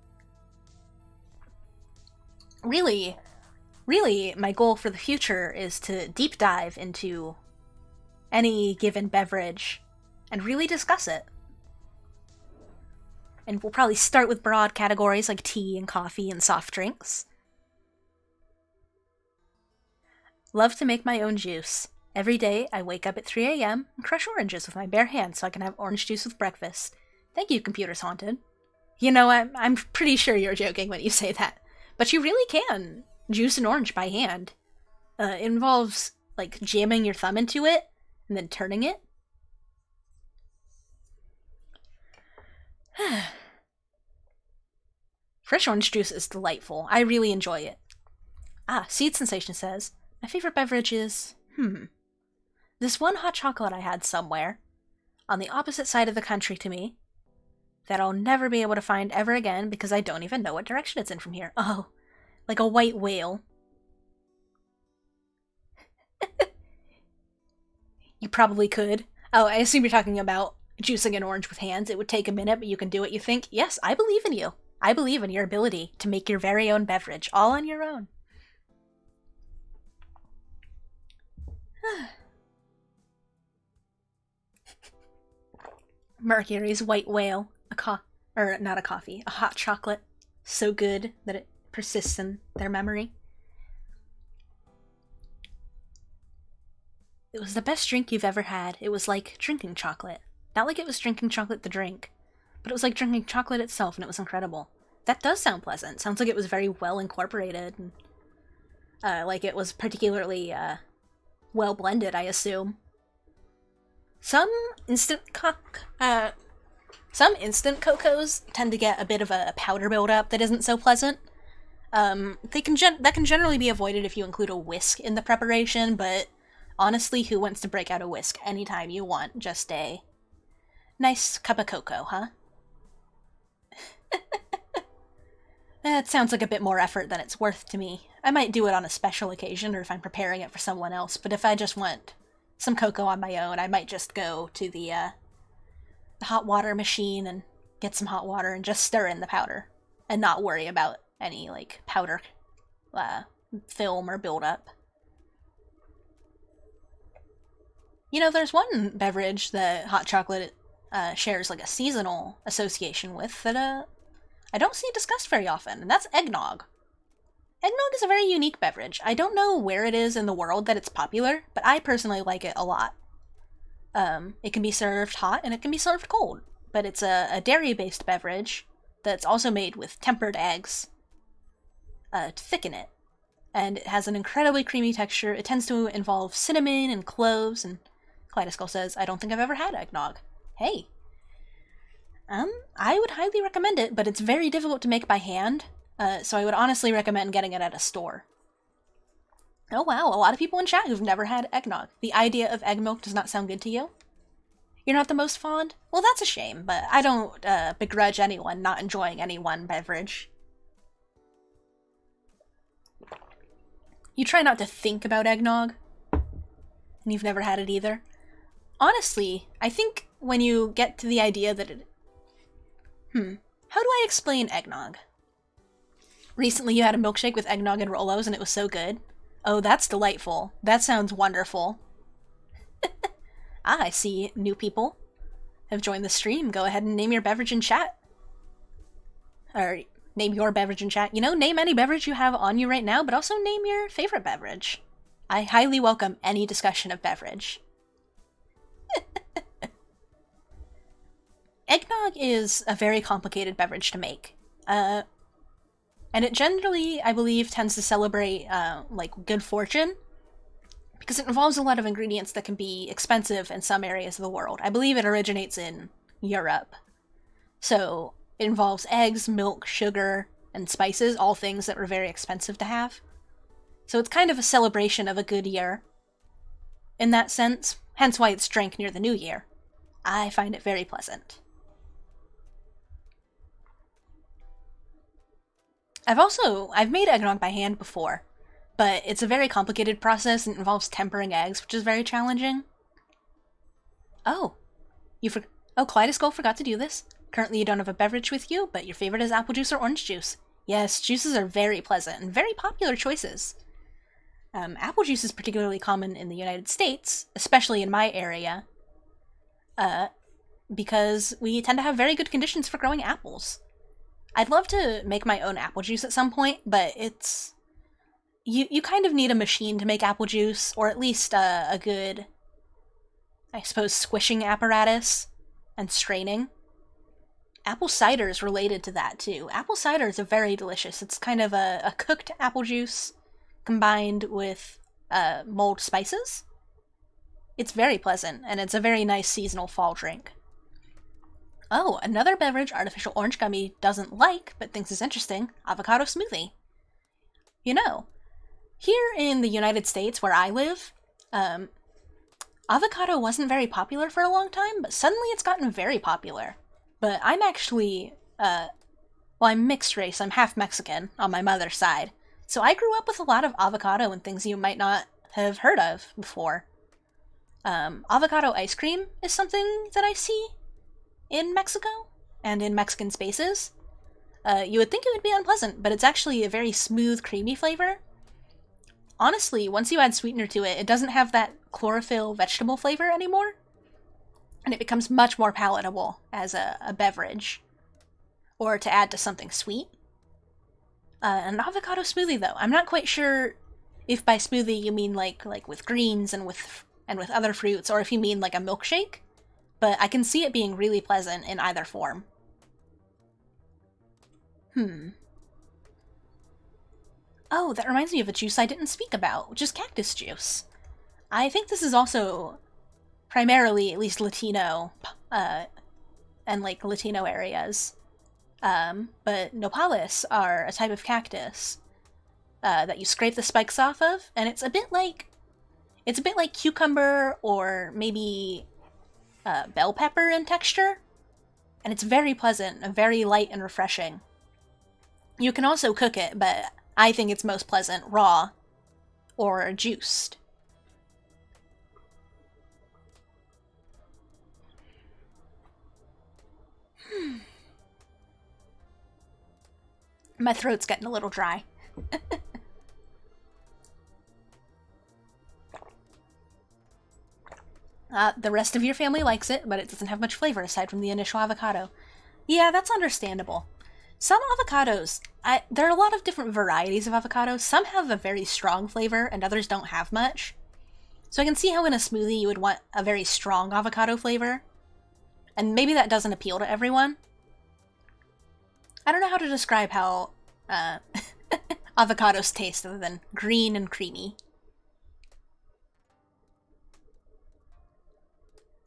Really, my goal for the future is to deep dive into any given beverage and really discuss it. And we'll probably start with broad categories like tea and coffee and soft drinks. Love to make my own juice. Every day I wake up at 3 a.m. and crush oranges with my bare hands so I can have orange juice with breakfast. Thank you, Computers Haunted. You know, I'm pretty sure you're joking when you say that. But you really can juice an orange by hand. It involves, like, jamming your thumb into it and then turning it. Fresh orange juice is delightful. I really enjoy it. Seed Sensation says, my favorite beverage is, this one hot chocolate I had somewhere, on the opposite side of the country to me, that I'll never be able to find ever again because I don't even know what direction it's in from here. Oh, like a white whale. You probably could. Oh, I assume you're talking about juicing an orange with hands. It would take a minute, but you can do it, you think? Yes, I believe in you. I believe in your ability to make your very own beverage, all on your own. Mercury's white whale. Not a coffee. A hot chocolate. So good that it persists in their memory. It was the best drink you've ever had. It was like drinking chocolate. Not like it was drinking chocolate the drink, but it was like drinking chocolate itself, and it was incredible. That does sound pleasant. Sounds like it was very well incorporated, and like it was particularly well blended, I assume. Some instant cocos tend to get a bit of a powder buildup that isn't so pleasant. That can generally be avoided if you include a whisk in the preparation, but honestly, who wants to break out a whisk anytime you want just a nice cup of cocoa, huh? That sounds like a bit more effort than it's worth to me. I might do it on a special occasion or if I'm preparing it for someone else, but if I just want some cocoa on my own, I might just go to the hot water machine and get some hot water and just stir in the powder and not worry about any, like, powder film or buildup. You know, there's one beverage that hot chocolate shares, like, a seasonal association with that I don't see discussed very often, and that's eggnog. Eggnog is a very unique beverage. I don't know where it is in the world that it's popular, but I personally like it a lot. It can be served hot and it can be served cold, but it's a dairy-based beverage that's also made with tempered eggs to thicken it. And it has an incredibly creamy texture. It tends to involve cinnamon and cloves, and Kaleidoskull says, I don't think I've ever had eggnog. Hey. I would highly recommend it, but it's very difficult to make by hand, so I would honestly recommend getting it at a store. Oh wow, a lot of people in chat who've never had eggnog. The idea of egg milk does not sound good to you? You're not the most fond? Well, that's a shame, but I don't begrudge anyone not enjoying any one beverage. You try not to think about eggnog, and you've never had it either. Honestly, I think when you get to the idea that it... How do I explain eggnog? Recently you had a milkshake with eggnog and Rolos and it was so good. Oh, that's delightful. That sounds wonderful. I see new people have joined the stream. Go ahead and name your beverage in chat. Or name your beverage in chat. You know, name any beverage you have on you right now, but also name your favorite beverage. I highly welcome any discussion of beverage. Eggnog is a very complicated beverage to make. And it generally, I believe, tends to celebrate, like, good fortune, because it involves a lot of ingredients that can be expensive in some areas of the world. I believe it originates in Europe. So, it involves eggs, milk, sugar, and spices, all things that were very expensive to have. So it's kind of a celebration of a good year, in that sense, hence why it's drank near the new year. I find it very pleasant. I've made eggnog by hand before, but it's a very complicated process and involves tempering eggs, which is very challenging. Oh, Kaleidoscope forgot to do this. Currently you don't have a beverage with you, but your favorite is apple juice or orange juice. Yes, juices are very pleasant and very popular choices. Apple juice is particularly common in the United States, especially in my area, because we tend to have very good conditions for growing apples. I'd love to make my own apple juice at some point, but it's... You kind of need a machine to make apple juice, or at least a good, I suppose, squishing apparatus and straining. Apple cider is related to that, too. Apple cider is very delicious. It's kind of a cooked apple juice combined with mulled spices. It's very pleasant, and it's a very nice seasonal fall drink. Oh, another beverage Artificial Orange Gummy doesn't like, but thinks is interesting, avocado smoothie. You know, here in the United States, where I live, avocado wasn't very popular for a long time, but suddenly it's gotten very popular. But I'm actually, I'm mixed race, I'm half Mexican on my mother's side, so I grew up with a lot of avocado and things you might not have heard of before. Avocado ice cream is something that I see in Mexico, and in Mexican spaces. You would think it would be unpleasant, but it's actually a very smooth, creamy flavor. Honestly, once you add sweetener to it, it doesn't have that chlorophyll vegetable flavor anymore, and it becomes much more palatable as a beverage, or to add to something sweet. An avocado smoothie, though, I'm not quite sure if by smoothie you mean like with greens and with other fruits, or if you mean like a milkshake. But I can see it being really pleasant in either form. Oh, that reminds me of a juice I didn't speak about, which is cactus juice. I think this is also primarily, at least Latino, and like Latino areas. But nopales are a type of cactus that you scrape the spikes off of, and it's a bit like cucumber or maybe bell pepper in texture, and it's very pleasant and very light and refreshing. You can also cook it, but I think it's most pleasant raw or juiced. My throat's getting a little dry. The rest of your family likes it, but it doesn't have much flavor aside from the initial avocado. Yeah, that's understandable. Some avocados, there are a lot of different varieties of avocados. Some have a very strong flavor, and others don't have much. So I can see how in a smoothie you would want a very strong avocado flavor. And maybe that doesn't appeal to everyone. I don't know how to describe how avocados taste other than green and creamy.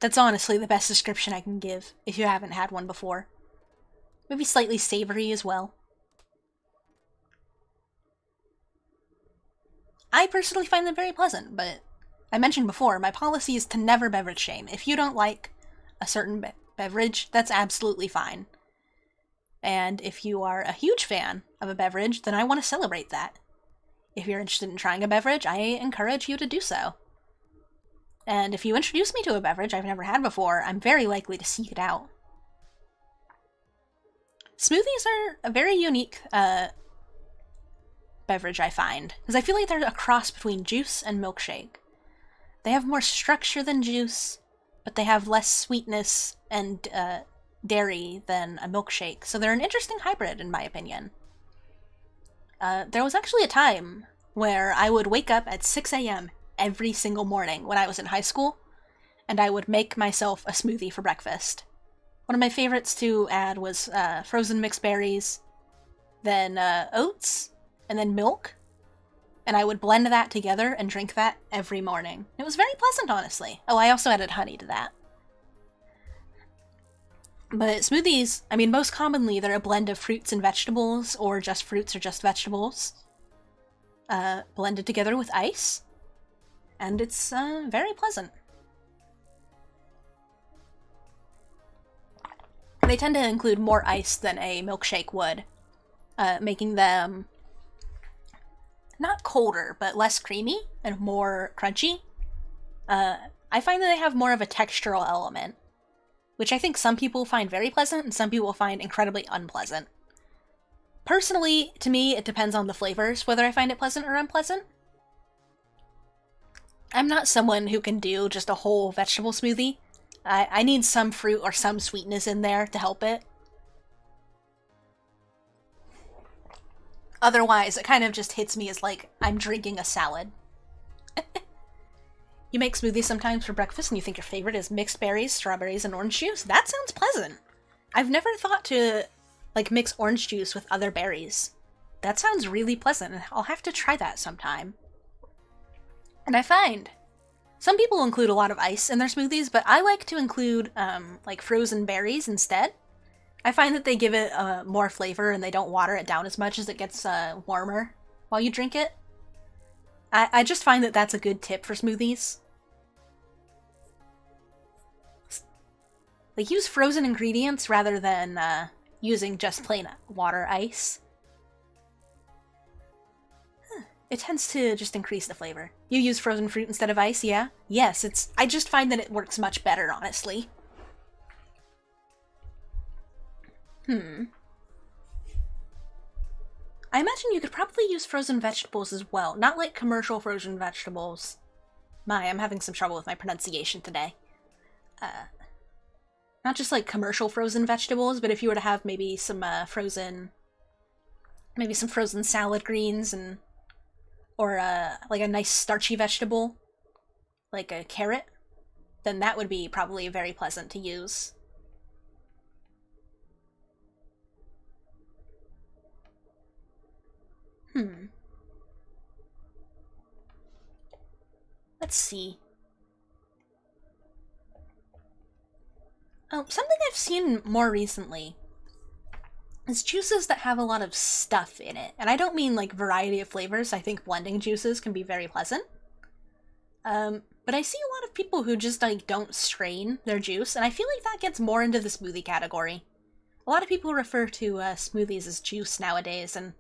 That's honestly the best description I can give, if you haven't had one before. Maybe slightly savory as well. I personally find them very pleasant, but I mentioned before, my policy is to never beverage shame. If you don't like a certain beverage, that's absolutely fine. And if you are a huge fan of a beverage, then I want to celebrate that. If you're interested in trying a beverage, I encourage you to do so. And if you introduce me to a beverage I've never had before, I'm very likely to seek it out. Smoothies are a very unique beverage, I find, because I feel like they're a cross between juice and milkshake. They have more structure than juice, but they have less sweetness and dairy than a milkshake, so they're an interesting hybrid, in my opinion. There was actually a time where I would wake up at 6 a.m. every single morning when I was in high school, and I would make myself a smoothie for breakfast. One of my favorites to add was frozen mixed berries, then oats, and then milk, and I would blend that together and drink that every morning. It was very pleasant, honestly. Oh, I also added honey to that. But smoothies, I mean, most commonly they're a blend of fruits and vegetables, or just fruits or just vegetables, blended together with ice, and it's very pleasant. They tend to include more ice than a milkshake would, making them not colder, but less creamy and more crunchy. I find that they have more of a textural element, which I think some people find very pleasant and some people find incredibly unpleasant. Personally, to me, it depends on the flavors, whether I find it pleasant or unpleasant. I'm not someone who can do just a whole vegetable smoothie. I need some fruit or some sweetness in there to help it. Otherwise, it kind of just hits me as like I'm drinking a salad. You make smoothies sometimes for breakfast and you think your favorite is mixed berries, strawberries, and orange juice? That sounds pleasant. I've never thought to like mix orange juice with other berries. That sounds really pleasant. I'll have to try that sometime. And I find some people include a lot of ice in their smoothies, but I like to include like frozen berries instead. I find that they give it more flavor and they don't water it down as much as it gets warmer while you drink it. I just find that that's a good tip for smoothies. Like, use frozen ingredients rather than using just plain water ice. It tends to just increase the flavor. You use frozen fruit instead of ice, yeah? Yes, I just find that it works much better, honestly. I imagine you could probably use frozen vegetables as well. Not like commercial frozen vegetables. I'm having some trouble with my pronunciation today. Not just like commercial frozen vegetables, but if you were to have maybe some frozen salad greens or like a nice starchy vegetable, like a carrot, then that would be probably very pleasant to use. Let's see. Oh, something I've seen more recently is juices that have a lot of stuff in it. And I don't mean like variety of flavors. I think blending juices can be very pleasant. But I see a lot of people who just like don't strain their juice, and I feel like that gets more into the smoothie category. A lot of people refer to smoothies as juice nowadays, and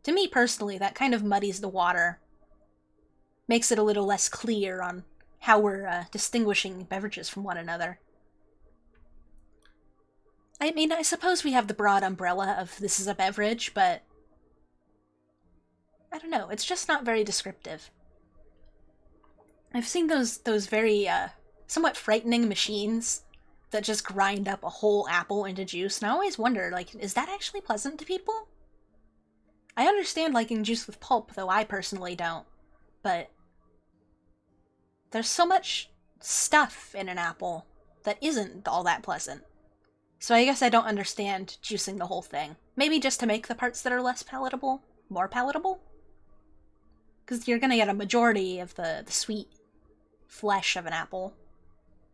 to me personally, that kind of muddies the water. Makes it a little less clear on how we're distinguishing beverages from one another. I mean, I suppose we have the broad umbrella of this is a beverage, but I don't know, it's just not very descriptive. I've seen those very, somewhat frightening machines that just grind up a whole apple into juice, and I always wonder, like, is that actually pleasant to people? I understand liking juice with pulp, though I personally don't, but there's so much stuff in an apple that isn't all that pleasant. So I guess I don't understand juicing the whole thing. Maybe just to make the parts that are less palatable more palatable? Because you're gonna get a majority of the sweet flesh of an apple.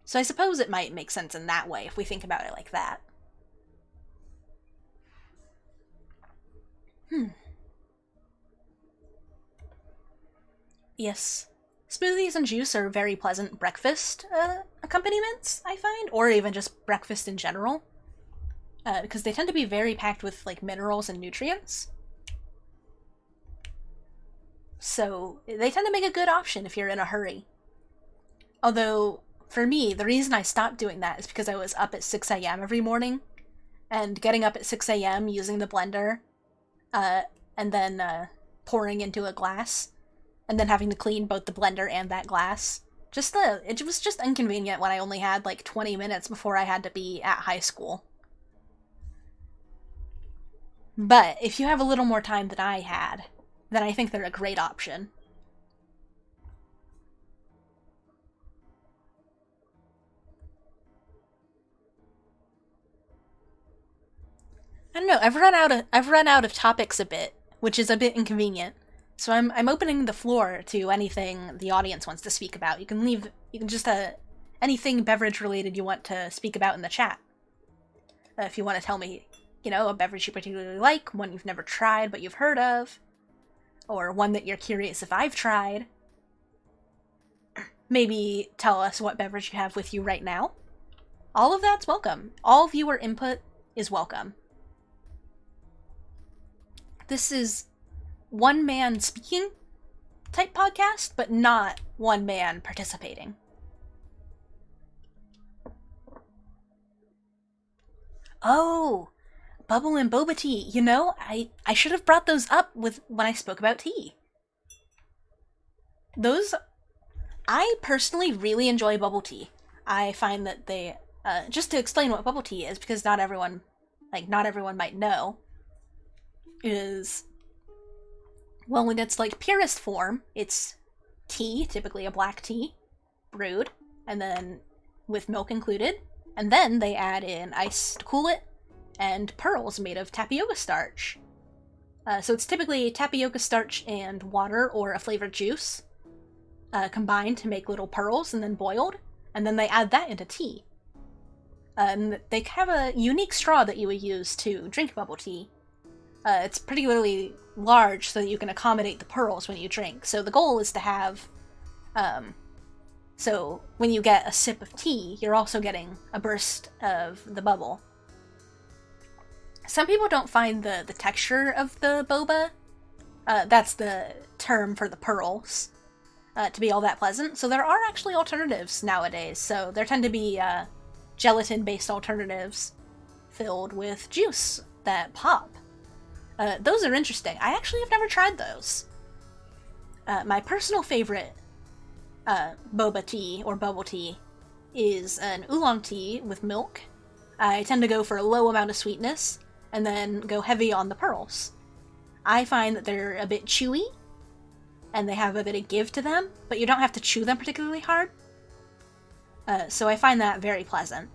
So I suppose it might make sense in that way if we think about it like that. Yes. Smoothies and juice are very pleasant breakfast accompaniments, I find, or even just breakfast in general. Because they tend to be very packed with like minerals and nutrients. So they tend to make a good option if you're in a hurry. Although, for me, the reason I stopped doing that is because I was up at 6 a.m. every morning, and getting up at 6 a.m. using the blender, uh, and then pouring into a glass, and then having to clean both the blender and that glass. It was just inconvenient when I only had like 20 minutes before I had to be at high school. But if you have a little more time than I had, then I think they're a great option. I don't know. I've run out of topics a bit, which is a bit inconvenient. So I'm opening the floor to anything the audience wants to speak about. You can just anything beverage related you want to speak about in the chat. If you want to tell me, a beverage you particularly like, one you've never tried but you've heard of, or one that you're curious if I've tried. Maybe tell us what beverage you have with you right now. All of that's welcome. All viewer input is welcome. This is one man speaking type podcast, but not one man participating. Oh, bubble and boba tea. I should have brought those up when I spoke about tea. I personally really enjoy bubble tea. I find that they, just to explain what bubble tea is, because not everyone might know, is, well, in its purest form, it's tea, typically a black tea, brewed, and then with milk included, and then they add in ice to cool it, and pearls made of tapioca starch. So it's typically tapioca starch and water or a flavored juice combined to make little pearls and then boiled, and then they add that into tea. And they have a unique straw that you would use to drink bubble tea. It's particularly large so that you can accommodate the pearls when you drink. So the goal is to have, so when you get a sip of tea, you're also getting a burst of the bubble. Some people don't find the texture of the boba, that's the term for the pearls, to be all that pleasant. So there are actually alternatives nowadays. So there tend to be gelatin-based alternatives filled with juice that pop. Those are interesting. I actually have never tried those. My personal favorite boba tea or bubble tea is an oolong tea with milk. I tend to go for a low amount of sweetness and then go heavy on the pearls. I find that they're a bit chewy and they have a bit of give to them, but you don't have to chew them particularly hard. So I find that very pleasant.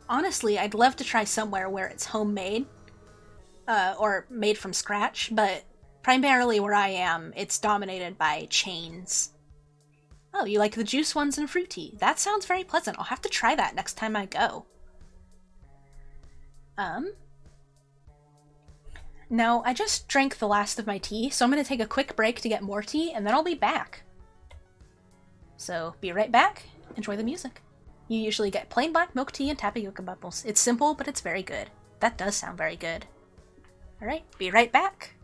Honestly, I'd love to try somewhere where it's homemade, or made from scratch, but primarily where I am, it's dominated by chains. Oh, you like the juice ones and fruity. That sounds very pleasant. I'll have to try that next time I go. Now, I just drank the last of my tea, so I'm going to take a quick break to get more tea, and then I'll be back. So, be right back. Enjoy the music. You usually get plain black milk tea and tapioca bubbles. It's simple, but it's very good. That does sound very good. Alright, be right back.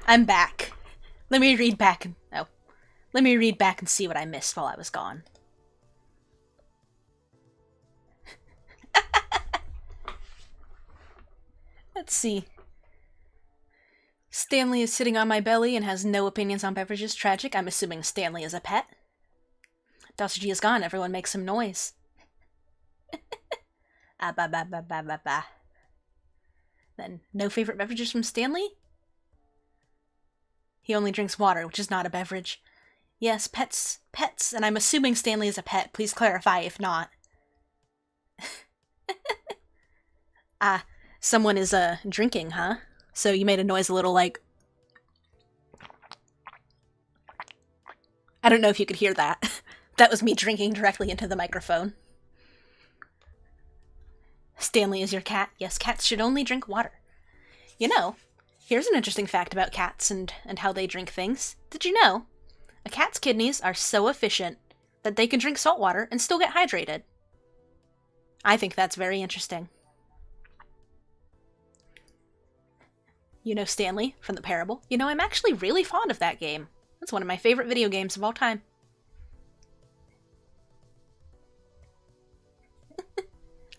I'm back. Let me read back and see what I missed while I was gone. Let's see. Stanley is sitting on my belly and has no opinions on beverages. Tragic. I'm assuming Stanley is a pet. DOSRG is gone. Everyone makes some noise. Ah, ba ba ba ba ba ba. Then, no favorite beverages from Stanley? He only drinks water, which is not a beverage. Yes, pets, and I'm assuming Stanley is a pet. Please clarify if not. Ah, someone is, drinking, huh? So you made a noise a little like... I don't know if you could hear that. That was me drinking directly into the microphone. Stanley is your cat. Yes, cats should only drink water. You know, here's an interesting fact about cats and how they drink things. Did you know? A cat's kidneys are so efficient that they can drink salt water and still get hydrated. I think that's very interesting. You know Stanley from the Parable? You know, I'm actually really fond of that game. It's one of my favorite video games of all time.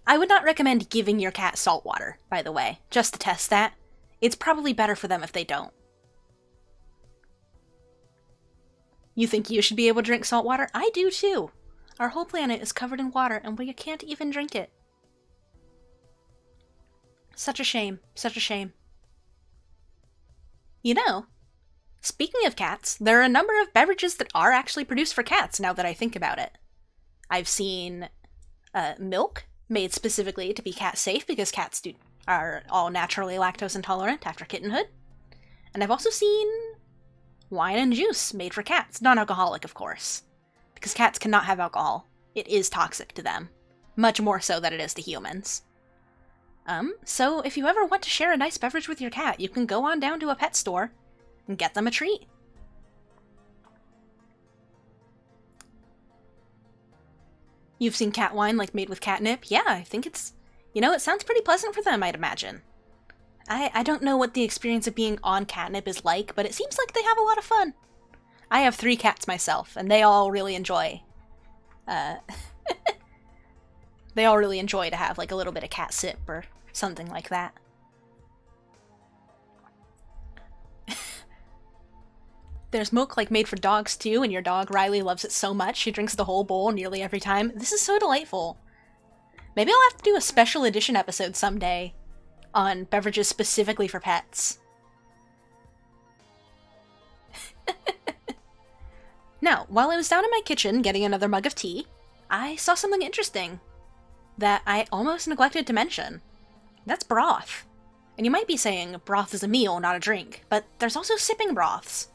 I would not recommend giving your cat salt water, by the way, just to test that. It's probably better for them if they don't. You think you should be able to drink salt water? I do too. Our whole planet is covered in water and we can't even drink it. Such a shame. Such a shame. You know, speaking of cats, there are a number of beverages that are actually produced for cats now that I think about it. I've seen milk made specifically to be cat safe because cats are all naturally lactose intolerant after kittenhood. And I've also seen wine and juice made for cats, non-alcoholic of course, because cats cannot have alcohol. It is toxic to them, much more so than it is to humans. So if you ever want to share a nice beverage with your cat, you can go on down to a pet store and get them a treat. You've seen cat wine, like, made with catnip? Yeah, I think it's... You know, it sounds pretty pleasant for them, I'd imagine. I don't know what the experience of being on catnip is like, but it seems like they have a lot of fun. I have 3 cats myself, and they all really enjoy... they all really enjoy to have, like, a little bit of cat sip or something like that. There's milk, like, made for dogs, too, and your dog, Riley, loves it so much she drinks the whole bowl nearly every time. This is so delightful. Maybe I'll have to do a special edition episode someday on beverages specifically for pets. Now, while I was down in my kitchen getting another mug of tea, I saw something interesting that I almost neglected to mention. That's broth. And you might be saying broth is a meal, not a drink, but there's also sipping broths.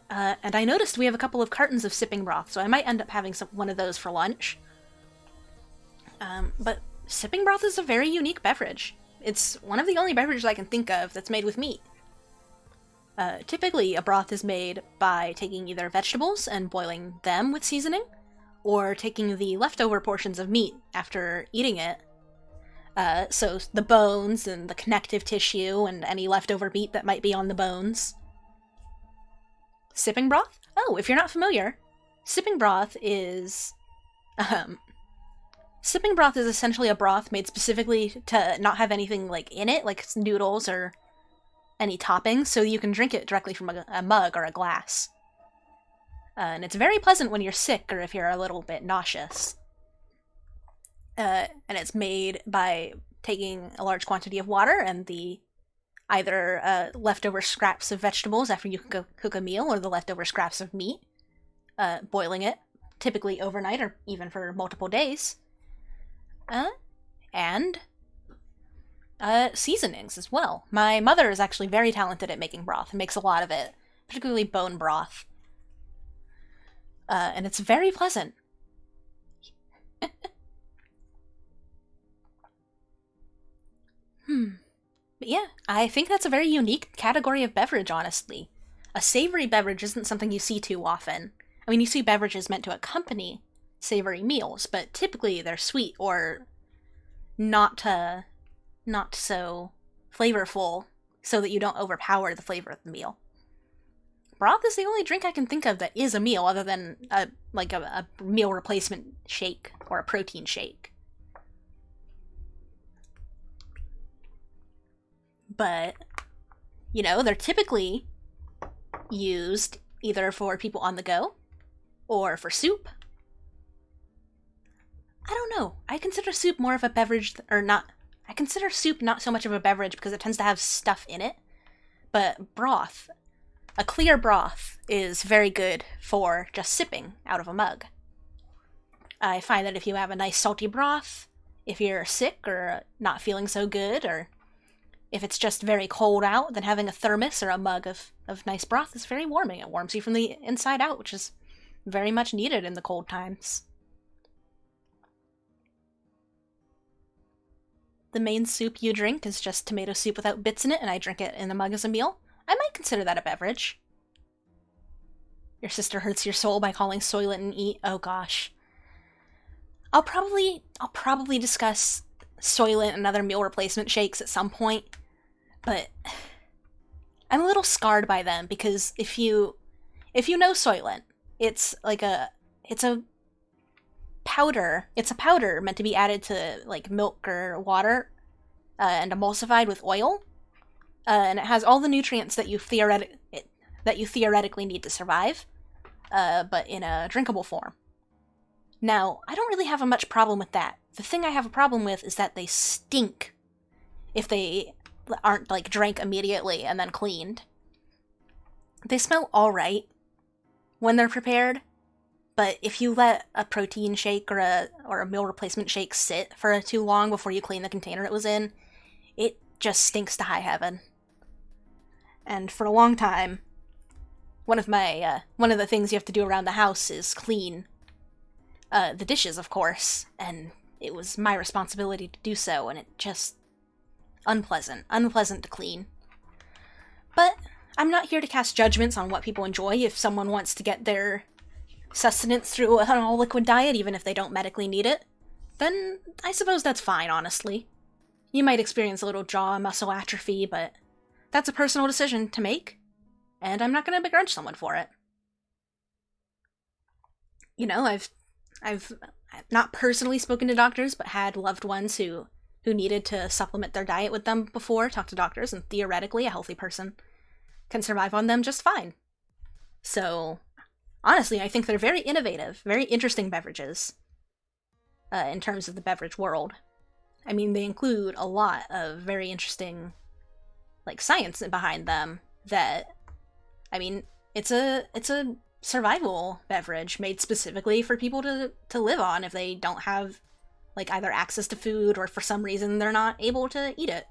And I noticed we have a couple of cartons of sipping broth, so I might end up having one of those for lunch. But sipping broth is a very unique beverage. It's one of the only beverages I can think of that's made with meat. Typically, a broth is made by taking either vegetables and boiling them with seasoning, or taking the leftover portions of meat after eating it. So the bones and the connective tissue and any leftover meat that might be on the bones. Sipping broth? Oh, if you're not familiar, sipping broth is essentially a broth made specifically to not have anything, like, in it, like noodles or any toppings, so you can drink it directly from a mug or a glass. And it's very pleasant when you're sick or if you're a little bit nauseous. And it's made by taking a large quantity of water and the either leftover scraps of vegetables after you cook a meal, or the leftover scraps of meat, boiling it, typically overnight or even for multiple days, and seasonings as well. My mother is actually very talented at making broth and makes a lot of it, particularly bone broth, and it's very pleasant. But yeah, I think that's a very unique category of beverage, honestly. A savory beverage isn't something you see too often. I mean, you see beverages meant to accompany savory meals, but typically they're sweet or not so flavorful so that you don't overpower the flavor of the meal. Broth is the only drink I can think of that is a meal other than a meal replacement shake or a protein shake. But, you know, they're typically used either for people on the go or for soup. I don't know. I consider soup more of a beverage, I consider soup not so much of a beverage because it tends to have stuff in it. But broth, a clear broth, is very good for just sipping out of a mug. I find that if you have a nice salty broth, if you're sick or not feeling so good, or if it's just very cold out, then having a thermos or a mug of nice broth is very warming. It warms you from the inside out, which is very much needed in the cold times. The main soup you drink is just tomato soup without bits in it, and I drink it in the mug as a meal. I might consider that a beverage. Your sister hurts your soul by calling Soylent and eat. Oh gosh. I'll probably discuss Soylent and other meal replacement shakes at some point, but I'm a little scarred by them because if you know Soylent, it's a powder. It's a powder meant to be added to like milk or water and emulsified with oil, and it has all the nutrients that you theoretically need to survive, but in a drinkable form. Now, I don't really have a much problem with that. The thing I have a problem with is that they stink if they aren't, like, drank immediately and then cleaned. They smell alright when they're prepared, but if you let a protein shake or a meal replacement shake sit for too long before you clean the container it was in, it just stinks to high heaven. And for a long time, one of the things you have to do around the house is clean the dishes, of course, and it was my responsibility to do so, and it just unpleasant to clean. But I'm not here to cast judgments on what people enjoy. If someone wants to get their sustenance through an all-liquid diet, even if they don't medically need it, then I suppose that's fine, honestly. You might experience a little jaw muscle atrophy, but that's a personal decision to make, and I'm not going to begrudge someone for it. You know, I've not personally spoken to doctors, but had loved ones who needed to supplement their diet with them before, talk to doctors, and theoretically a healthy person can survive on them just fine. So, honestly, I think they're very innovative, very interesting beverages in terms of the beverage world. I mean, they include a lot of very interesting, like, science behind them that, I mean, it's a survival beverage made specifically for people to live on if they don't have, like, either access to food or for some reason they're not able to eat it.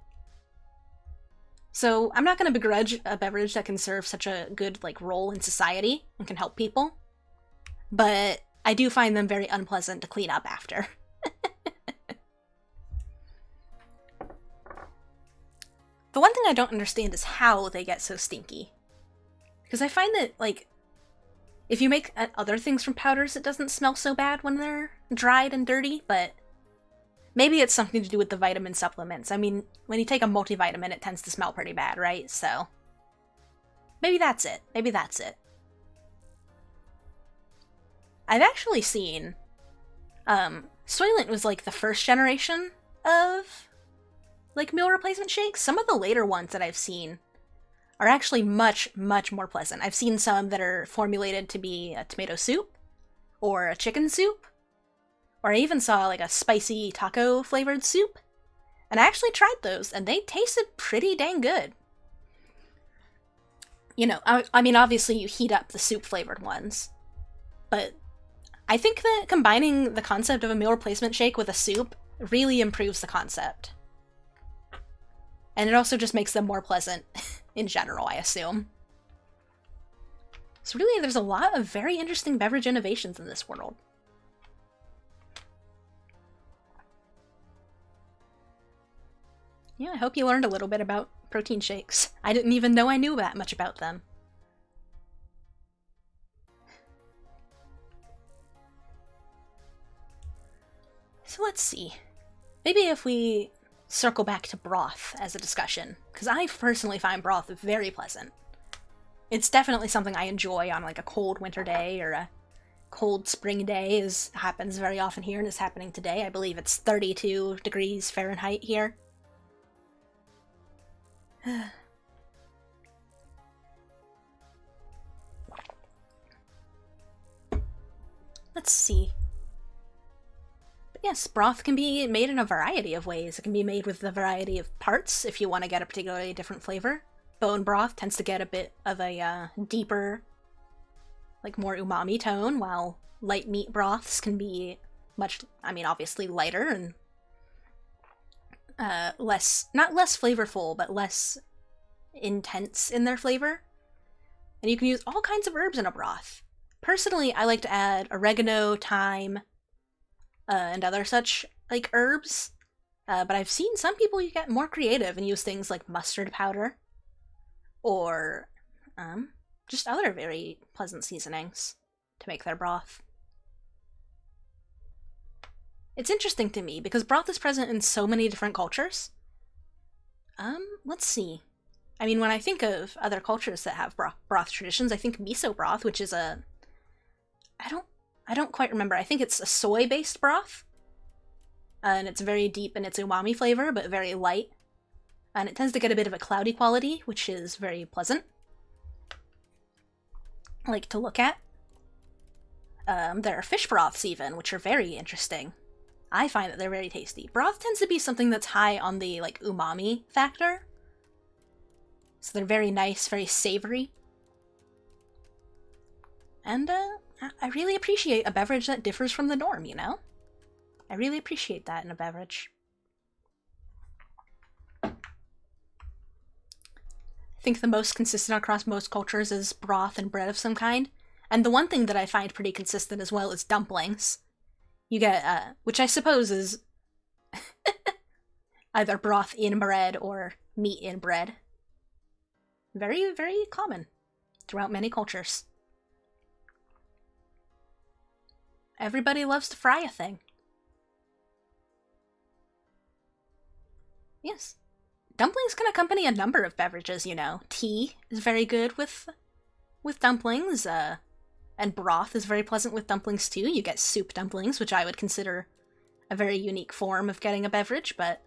So I'm not going to begrudge a beverage that can serve such a good, like, role in society and can help people, but I do find them very unpleasant to clean up after. The one thing I don't understand is how they get so stinky. Because I find that, like, if you make other things from powders, it doesn't smell so bad when they're dried and dirty, but maybe it's something to do with the vitamin supplements. I mean, when you take a multivitamin, it tends to smell pretty bad, right? So, maybe that's it. I've actually seen, Soylent was, like, the first generation of, like, meal replacement shakes. Some of the later ones that I've seen are actually much, much more pleasant. I've seen some that are formulated to be a tomato soup, or a chicken soup, or I even saw, like, a spicy taco-flavored soup. And I actually tried those, and they tasted pretty dang good. You know, I mean, obviously you heat up the soup-flavored ones, but I think that combining the concept of a meal replacement shake with a soup really improves the concept. And it also just makes them more pleasant in general, I assume. So really, there's a lot of very interesting beverage innovations in this world. Yeah, I hope you learned a little bit about protein shakes. I didn't even know I knew that much about them. So let's see. Maybe if we circle back to broth as a discussion, because I personally find broth very pleasant. It's definitely something I enjoy on like a cold winter day or a cold spring day, as happens very often here and is happening today. I believe it's 32 degrees Fahrenheit here. Let's see. But yes, broth can be made in a variety of ways. It can be made with a variety of parts if you want to get a particularly different flavor. Bone broth tends to get a bit of a deeper, like more umami tone, while light meat broths can be much, I mean, obviously lighter and less, not less flavorful, but less intense in their flavor. And you can use all kinds of herbs in a broth. Personally, I like to add oregano, thyme, and other such like herbs. But I've seen some people you get more creative and use things like mustard powder, or just other very pleasant seasonings to make their broth. It's interesting to me because broth is present in so many different cultures. Let's see. I mean, when I think of other cultures that have broth traditions, I think miso broth, which is I don't quite remember. I think it's a soy-based broth. And it's very deep in its umami flavor, but very light. And it tends to get a bit of a cloudy quality, which is very pleasant. Like to look at. There are fish broths even, which are very interesting. I find that they're very tasty. Broth tends to be something that's high on the like umami factor. So they're very nice, very savory. And I really appreciate a beverage that differs from the norm, you know? I really appreciate that in a beverage. I think the most consistent across most cultures is broth and bread of some kind. And the one thing that I find pretty consistent as well is dumplings. You get, which I suppose is either broth in bread or meat in bread. Very, very common throughout many cultures. Everybody loves to fry a thing. Yes. Dumplings can accompany a number of beverages, you know. Tea is very good with dumplings, and broth is very pleasant with dumplings too. You get soup dumplings, which I would consider a very unique form of getting a beverage, but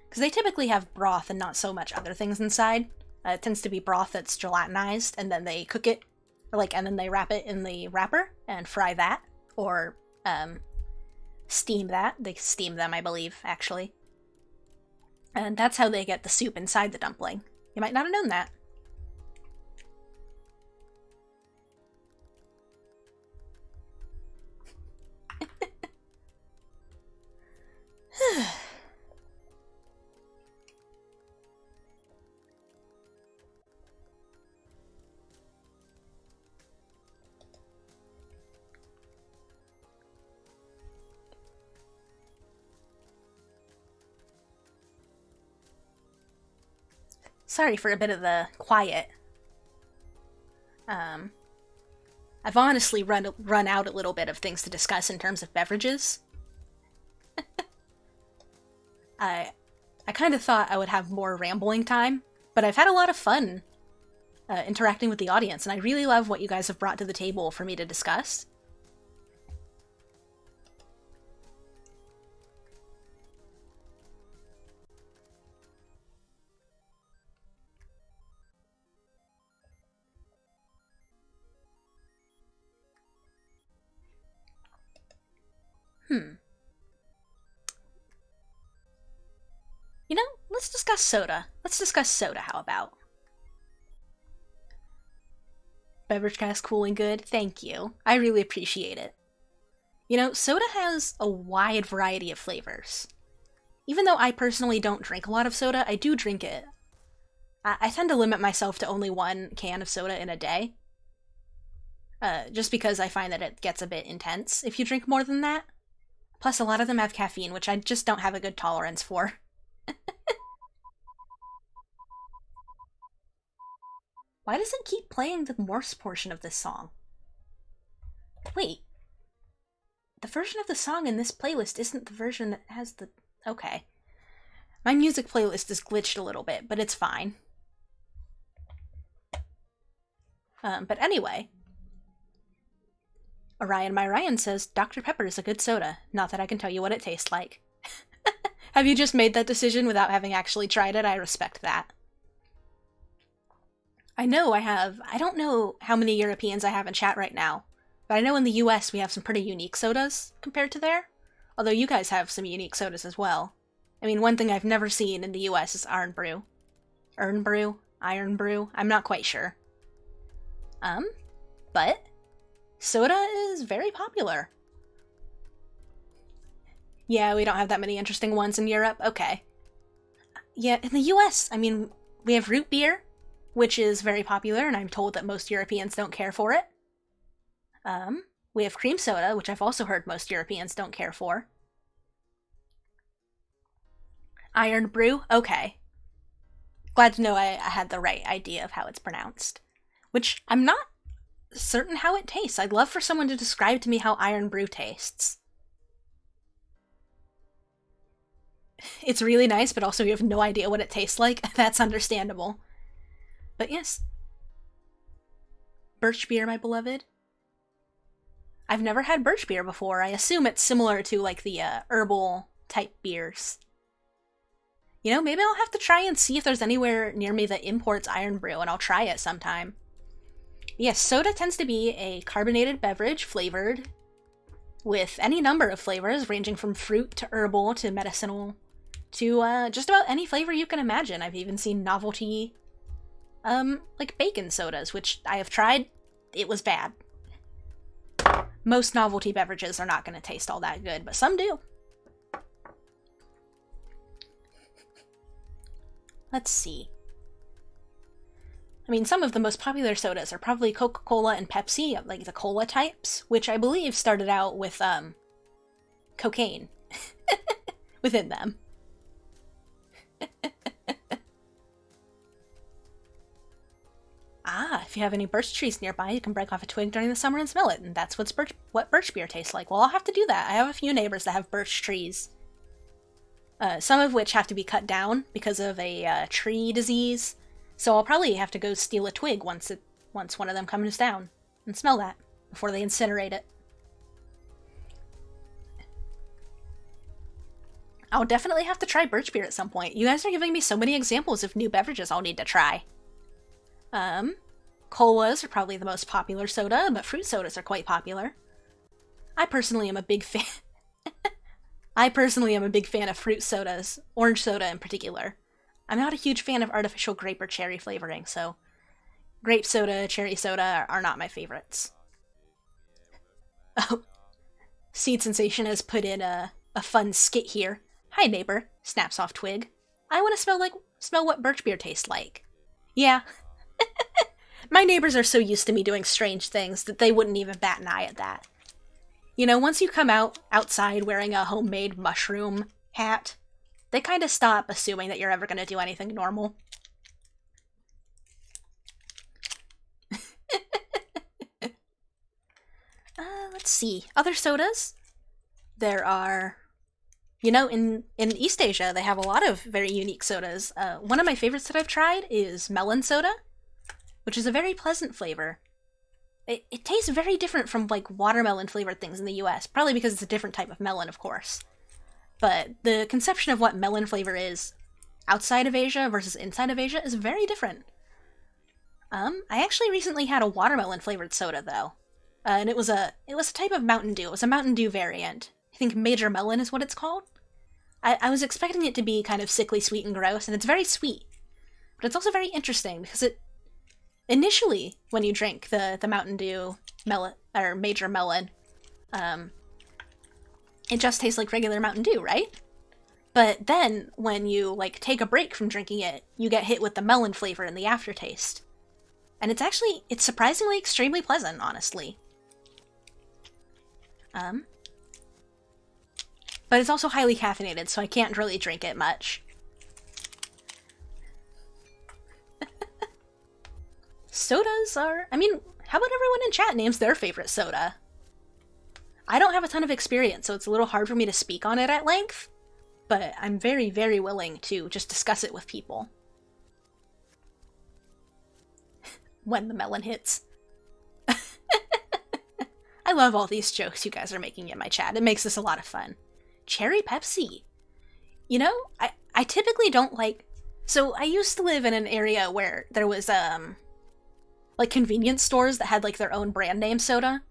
because they typically have broth and not so much other things inside. It tends to be broth that's gelatinized, and then they cook it, and then they wrap it in the wrapper and fry that, or steam that. They steam them, I believe, actually. And that's how they get the soup inside the dumpling. You might not have known that. Sorry for a bit of the quiet. I've honestly run out a little bit of things to discuss in terms of beverages. I kind of thought I would have more rambling time, but I've had a lot of fun interacting with the audience, and I really love what you guys have brought to the table for me to discuss. You know, let's discuss soda. Let's discuss soda, how about? Beveragecast cooling good? Thank you. I really appreciate it. You know, soda has a wide variety of flavors. Even though I personally don't drink a lot of soda, I do drink it. I tend to limit myself to only one can of soda in a day. Just because I find that it gets a bit intense if you drink more than that. Plus, a lot of them have caffeine, which I just don't have a good tolerance for. Why does it keep playing the Morse portion of this song? Wait. The version of the song in this playlist isn't the version that has the... Okay. My music playlist is glitched a little bit, but it's fine. But anyway, My Ryan says, Dr. Pepper is a good soda. Not that I can tell you what it tastes like. Have you just made that decision without having actually tried it? I respect that. I know I have. I don't know how many Europeans I have in chat right now, but I know in the US we have some pretty unique sodas compared to there. Although you guys have some unique sodas as well. I mean, one thing I've never seen in the US is Iron Brew. Iron Brew? I'm not quite sure. But soda is very popular. Yeah, we don't have that many interesting ones in Europe? Okay. Yeah, in the US, I mean, we have root beer, which is very popular, and I'm told that most Europeans don't care for it. We have cream soda, which I've also heard most Europeans don't care for. Iron Brew? Okay. Glad to know I had the right idea of how it's pronounced. Which, I'm not certain how it tastes. I'd love for someone to describe to me how Iron Brew tastes. It's really nice, but also you have no idea what it tastes like. That's understandable. But yes. Birch beer, my beloved. I've never had birch beer before. I assume it's similar to, like, the herbal type beers. You know, maybe I'll have to try and see if there's anywhere near me that imports Iron Brew, and I'll try it sometime. Yes, soda tends to be a carbonated beverage flavored with any number of flavors, ranging from fruit to herbal to medicinal to just about any flavor you can imagine. I've even seen novelty, like bacon sodas, which I have tried. It was bad. Most novelty beverages are not going to taste all that good, but some do. Let's see. I mean, some of the most popular sodas are probably Coca-Cola and Pepsi, like the cola types, which I believe started out with, cocaine within them. If you have any birch trees nearby, you can break off a twig during the summer and smell it, and that's what birch beer tastes like. Well, I'll have to do that. I have a few neighbors that have birch trees. Some of which have to be cut down because of a tree disease, so I'll probably have to go steal a twig once one of them comes down and smell that before they incinerate it. I'll definitely have to try birch beer at some point. You guys are giving me so many examples of new beverages I'll need to try. Colas are probably the most popular soda, but fruit sodas are quite popular. I personally am a big fan of fruit sodas, orange soda in particular. I'm not a huge fan of artificial grape or cherry flavoring, so grape soda, cherry soda are not my favorites. Oh, Seed Sensation has put in a fun skit here. Hi neighbor, snaps off twig. I want to smell what birch beer tastes like. Yeah. My neighbors are so used to me doing strange things that they wouldn't even bat an eye at that. You know, once you come outside wearing a homemade mushroom hat, they kind of stop assuming that you're ever going to do anything normal. Let's see. Other sodas? There are... You know, in East Asia, they have a lot of very unique sodas. One of my favorites that I've tried is melon soda, which is a very pleasant flavor. It tastes very different from, like, watermelon-flavored things in the US, probably because it's a different type of melon, of course. But the conception of what melon flavor is outside of Asia versus inside of Asia is very different. I actually recently had a watermelon-flavored soda, though. And it was a type of Mountain Dew. It was a Mountain Dew variant. I think Major Melon is what it's called. I was expecting it to be kind of sickly sweet and gross, and it's very sweet. But it's also very interesting, because initially, when you drink the Mountain Dew melon, or Major Melon, it just tastes like regular Mountain Dew, right? But then, when you, like, take a break from drinking it, you get hit with the melon flavor in the aftertaste. And it's surprisingly extremely pleasant, honestly. But it's also highly caffeinated, so I can't really drink it much. Sodas are... I mean, how about everyone in chat names their favorite soda? I don't have a ton of experience, so it's a little hard for me to speak on it at length. but I'm very, very willing to just discuss it with people. When the melon hits. I love all these jokes you guys are making in my chat. It makes this a lot of fun. Cherry Pepsi. You know, I typically don't like... So I used to live in an area where there was, like convenience stores that had like their own brand name soda.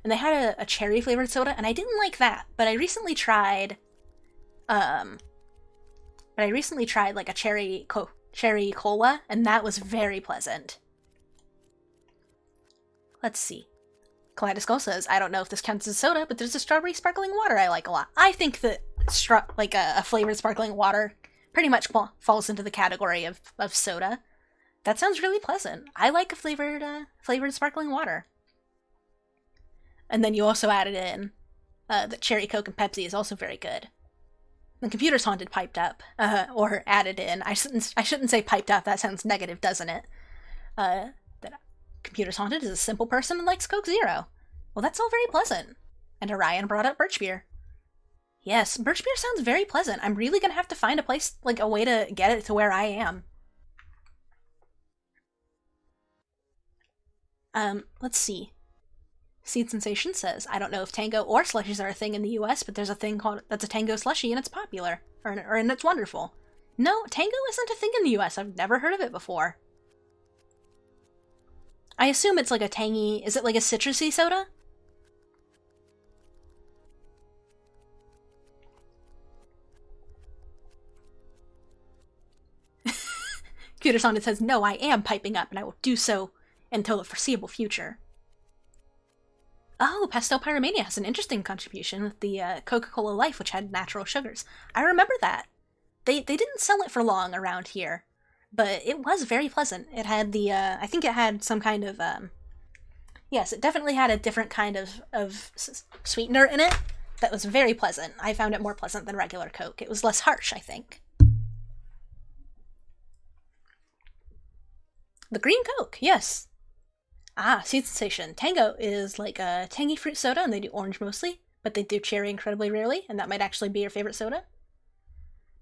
And they had a cherry flavored soda, and I didn't like that. But I recently tried, like a cherry cola, and that was very pleasant. Let's see. Kaleidoscope says, I don't know if this counts as soda, but there's a strawberry sparkling water I like a lot. I think that a flavored sparkling water pretty much falls into the category of soda. That sounds really pleasant. I like a flavored sparkling water. And then you also added in that Cherry Coke and Pepsi is also very good. The Computer's Haunted piped up, or added in. I shouldn't say piped up. That sounds negative, doesn't it? That Computer's Haunted is a simple person and likes Coke Zero. Well, that's all very pleasant. And Orion brought up birch beer. Yes, birch beer sounds very pleasant. I'm really gonna have to find a place, like a way to get it to where I am. Let's see. Seed Sensation says, I don't know if Tango or slushies are a thing in the US, but there's a thing that's a Tango slushie and it's popular. And it's wonderful. No, Tango isn't a thing in the US. I've never heard of it before. I assume it's like a tangy... Is it like a citrusy soda? Computer Sonnet says, no, I am piping up and I will do so until the foreseeable future. Oh, Pastel Pyromania has an interesting contribution with the Coca-Cola Life, which had natural sugars. I remember that. They didn't sell it for long around here, but it was very pleasant. It had the, I think it had some kind of, yes, it definitely had a different kind of sweetener in it that was very pleasant. I found it more pleasant than regular Coke. It was less harsh, I think. The green Coke, yes. Ah, Seed Sensation. Tango is like a tangy fruit soda, and they do orange mostly, but they do cherry incredibly rarely, and that might actually be your favorite soda.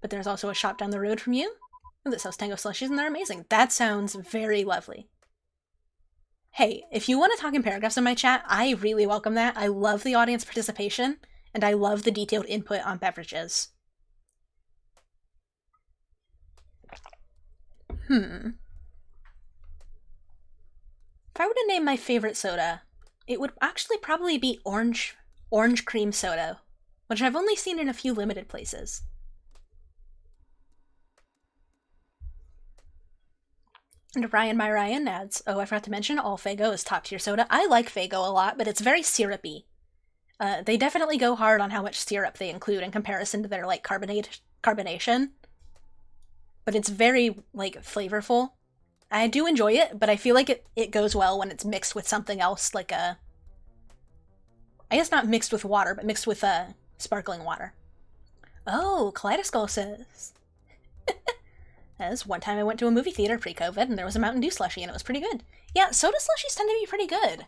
But there's also a shop down the road from you that sells Tango slushies, and they're amazing. That sounds very lovely. Hey, if you want to talk in paragraphs in my chat, I really welcome that. I love the audience participation, and I love the detailed input on beverages. If I were to name my favorite soda, it would actually probably be orange cream soda, which I've only seen in a few limited places. And My Ryan adds, oh, I forgot to mention, all Faygo is top tier soda. I like Faygo a lot, but it's very syrupy. They definitely go hard on how much syrup they include in comparison to their, like, carbonation. But it's very, like, flavorful. I do enjoy it, but I feel like it goes well when it's mixed with something else, like I guess not mixed with water, but mixed with sparkling water. Oh, Kaleidoscope says. As one time I went to a movie theater pre-COVID, and there was a Mountain Dew slushie, and it was pretty good. Yeah, soda slushies tend to be pretty good.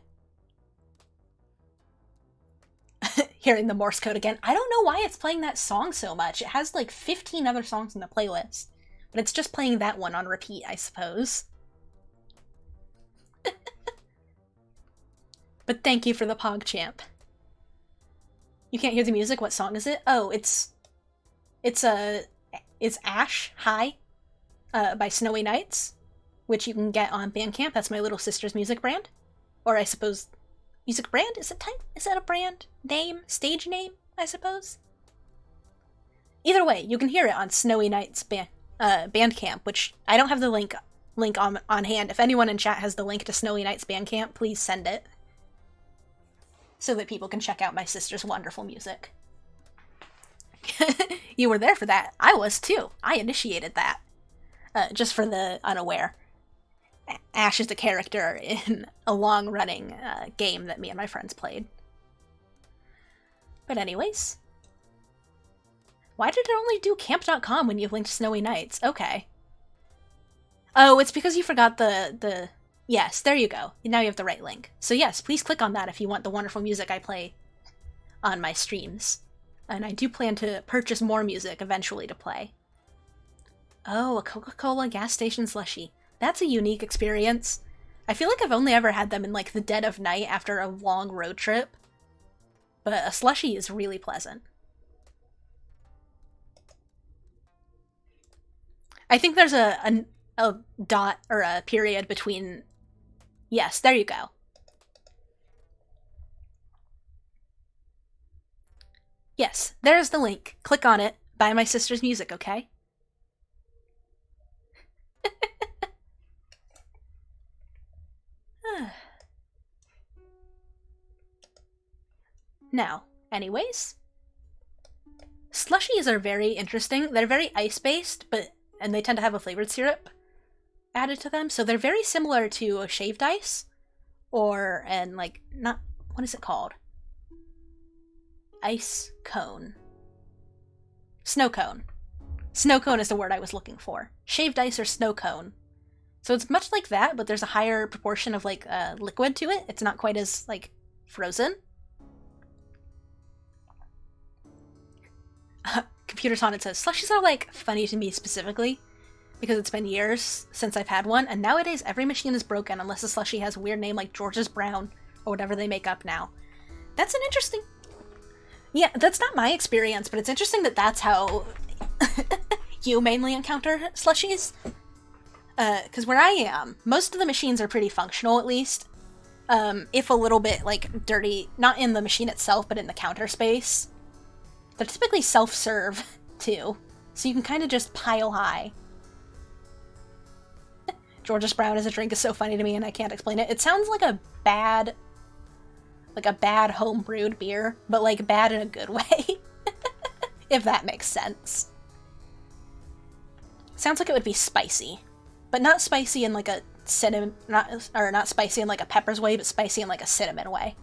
Hearing the Morse code again. I don't know why it's playing that song so much. It has like 15 other songs in the playlist. But it's just playing that one on repeat, I suppose. But thank you for the PogChamp. You can't hear the music? What song is it? Oh, it's Ash High by Snowy Nights, which you can get on Bandcamp. That's my little sister's music brand. Or I suppose... Music brand? Is that a brand? Name? Stage name, I suppose? Either way, you can hear it on Snowy Nights Bandcamp, which I don't have the link on hand. If anyone in chat has the link to Snowy Nights Bandcamp, please send it. So that people can check out my sister's wonderful music. You were there for that. I was too. I initiated that. Just for the unaware. Ash is a character in a long-running game that me and my friends played. But anyways. Why did it only do camp.com when you linked Snowy Nights? Okay. Oh, it's because you forgot the... Yes, there you go. Now you have the right link. So yes, please click on that if you want the wonderful music I play on my streams. And I do plan to purchase more music eventually to play. Oh, a Coca-Cola gas station slushie. That's a unique experience. I feel like I've only ever had them in like the dead of night after a long road trip. But a slushie is really pleasant. I think there's a dot or a period between... Yes, there you go. Yes, there's the link. Click on it. Buy my sister's music, okay? Now, anyways, slushies are very interesting. They're very ice-based, and they tend to have a flavored syrup added to them, so they're very similar to a shaved ice, what is it called? Ice cone. Snow cone. Snow cone is the word I was looking for. Shaved ice or snow cone. So it's much like that, but there's a higher proportion of, liquid to it. It's not quite as, frozen. Computer Sonnet says, slushies are, funny to me specifically, because it's been years since I've had one, and nowadays every machine is broken unless a slushie has a weird name like George's Brown, or whatever they make up now. That's an interesting... Yeah, that's not my experience, but it's interesting that that's how you mainly encounter slushies. Because where I am, most of the machines are pretty functional, at least. If a little bit, dirty, not in the machine itself, but in the counter space. They're typically self-serve, too, so you can kind of just pile high. George's Brown as a drink is so funny to me, and I can't explain it. It sounds like a bad home-brewed beer, but, bad in a good way. If that makes sense. Sounds like it would be spicy. But not spicy in, a cinnamon... Not spicy in, a Pepper's way, but spicy in, a cinnamon way.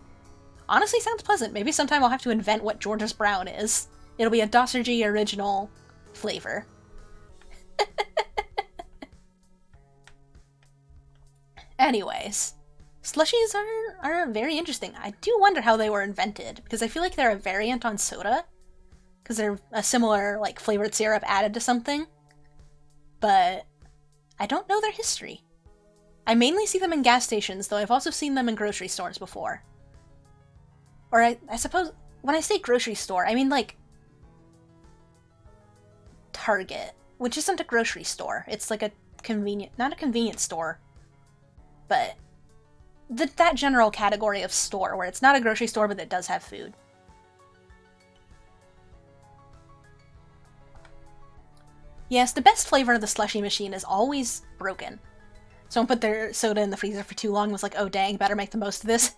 Honestly, sounds pleasant. Maybe sometime I'll have to invent what George's Brown is. It'll be a DOSRG original flavor. Anyways, slushies are very interesting. I do wonder how they were invented, because I feel like they're a variant on soda, because they're a similar, flavored syrup added to something. But I don't know their history. I mainly see them in gas stations, though I've also seen them in grocery stores before. Or I suppose, when I say grocery store, I mean, Target, which isn't a grocery store. It's not a convenience store, but that general category of store, where it's not a grocery store, but it does have food. Yes, the best flavor of the slushie machine is always broken. Someone put their soda in the freezer for too long and was like, oh dang, better make the most of this.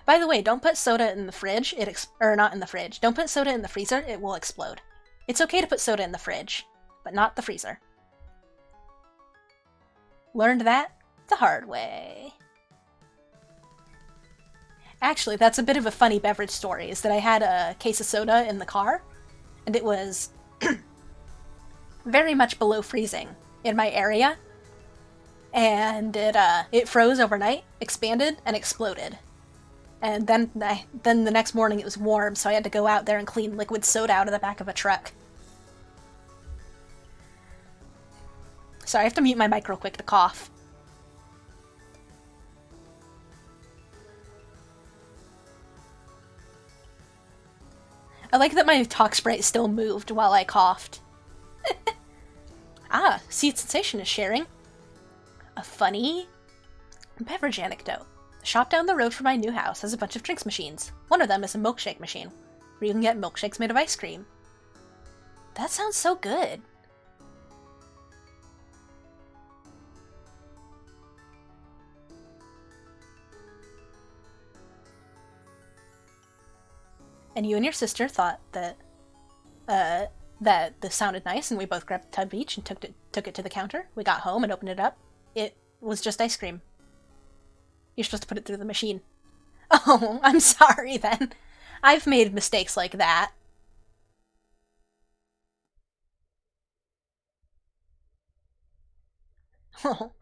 By the way, don't put soda in the fridge, not in the fridge. Don't put soda in the freezer, it will explode. It's okay to put soda in the fridge, but not the freezer. Learned that the hard way. Actually, that's a bit of a funny beverage story, is that I had a case of soda in the car, and it was very much below freezing in my area, and it froze overnight, expanded, and exploded. And then the next morning it was warm, so I had to go out there and clean liquid soda out of the back of a truck. Sorry, I have to mute my mic real quick to cough. I like that my talk sprite still moved while I coughed. Ah, Seed Sensation is sharing a funny beverage anecdote. The shop down the road from my new house has a bunch of drinks machines. One of them is a milkshake machine, where you can get milkshakes made of ice cream. That sounds so good. And you and your sister thought that this sounded nice, and we both grabbed the tub each and took it to the counter. We got home and opened it up. It was just ice cream. You're supposed to put it through the machine. Oh, I'm sorry then. I've made mistakes like that. Oh.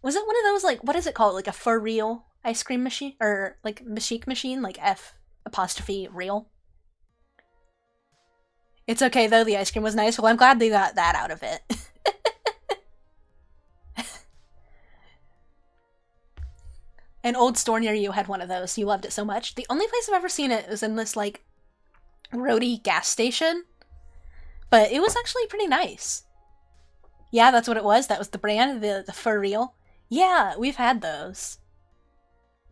Was it one of those, what is it called? Like a for real ice cream machine? Or, Mashik machine? F apostrophe real? It's okay, though, the ice cream was nice. Well, I'm glad they got that out of it. An old store near you had one of those. You loved it so much. The only place I've ever seen it was in this, like, roadie gas station. But it was actually pretty nice. Yeah, that's what it was. That was the brand, the for real. Yeah, we've had those.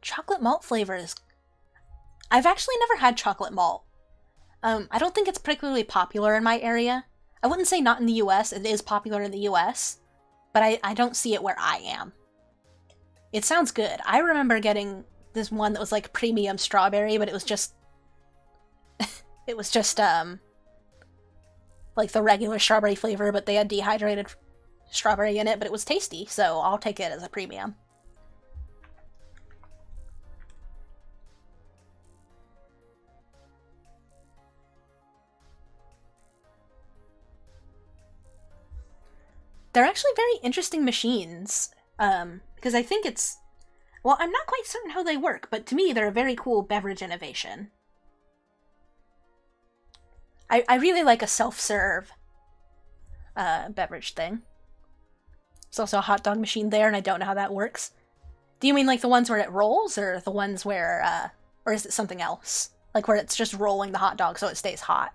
Chocolate malt flavors. I've actually never had chocolate malt. I don't think it's particularly popular in my area. I wouldn't say not in the US. It is popular in the US. But I don't see it where I am. It sounds good. I remember getting this one that was like premium strawberry, but it was just... it was just, like the regular strawberry flavor, but they had dehydrated strawberry in it, but it was tasty, so I'll take it as a premium. They're actually very interesting machines, because I think it's... well, I'm not quite certain how they work, but to me they're a very cool beverage innovation. I really like a self-serve beverage thing. There's also a hot dog machine there, and I don't know how that works. Do you mean like the ones where it rolls, or the ones where, or is it something else? Like where it's just rolling the hot dog so it stays hot?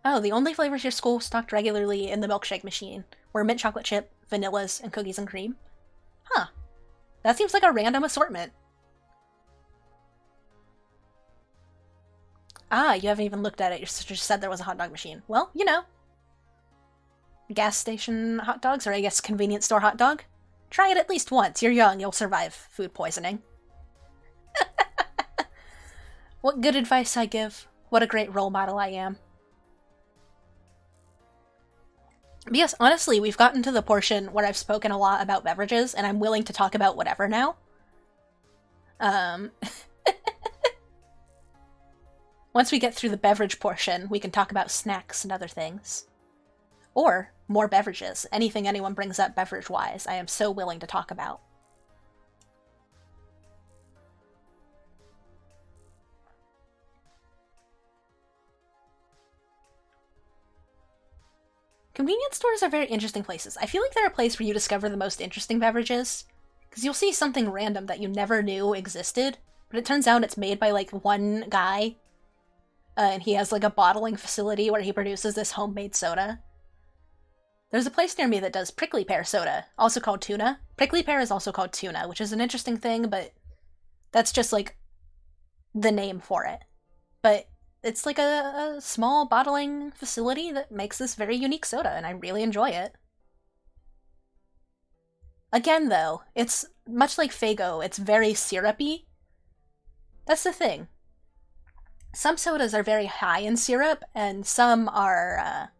Oh, the only flavors your school stocked regularly in the milkshake machine were mint chocolate chip, vanillas, and cookies and cream. Huh. That seems like a random assortment. Ah, you haven't even looked at it. Your sister just said there was a hot dog machine. Well, you know. Gas station hot dogs, or I guess convenience store hot dog? Try it at least once. You're young, you'll survive food poisoning. What good advice I give. What a great role model I am. But yes, honestly, we've gotten to the portion where I've spoken a lot about beverages, and I'm willing to talk about whatever now. Once we get through the beverage portion, we can talk about snacks and other things. Or more beverages. Anything anyone brings up beverage-wise, I am so willing to talk about. Convenience stores are very interesting places. I feel like they're a place where you discover the most interesting beverages. Because you'll see something random that you never knew existed, but it turns out it's made by, like, one guy. And he has, like, a bottling facility where he produces this homemade soda. There's a place near me that does prickly pear soda, also called tuna. Prickly pear is also called tuna, which is an interesting thing, but that's just, like, the name for it. But it's like a small bottling facility that makes this very unique soda, and I really enjoy it. Again, though, it's much like Faygo, it's very syrupy. That's the thing. Some sodas are very high in syrup, and some are,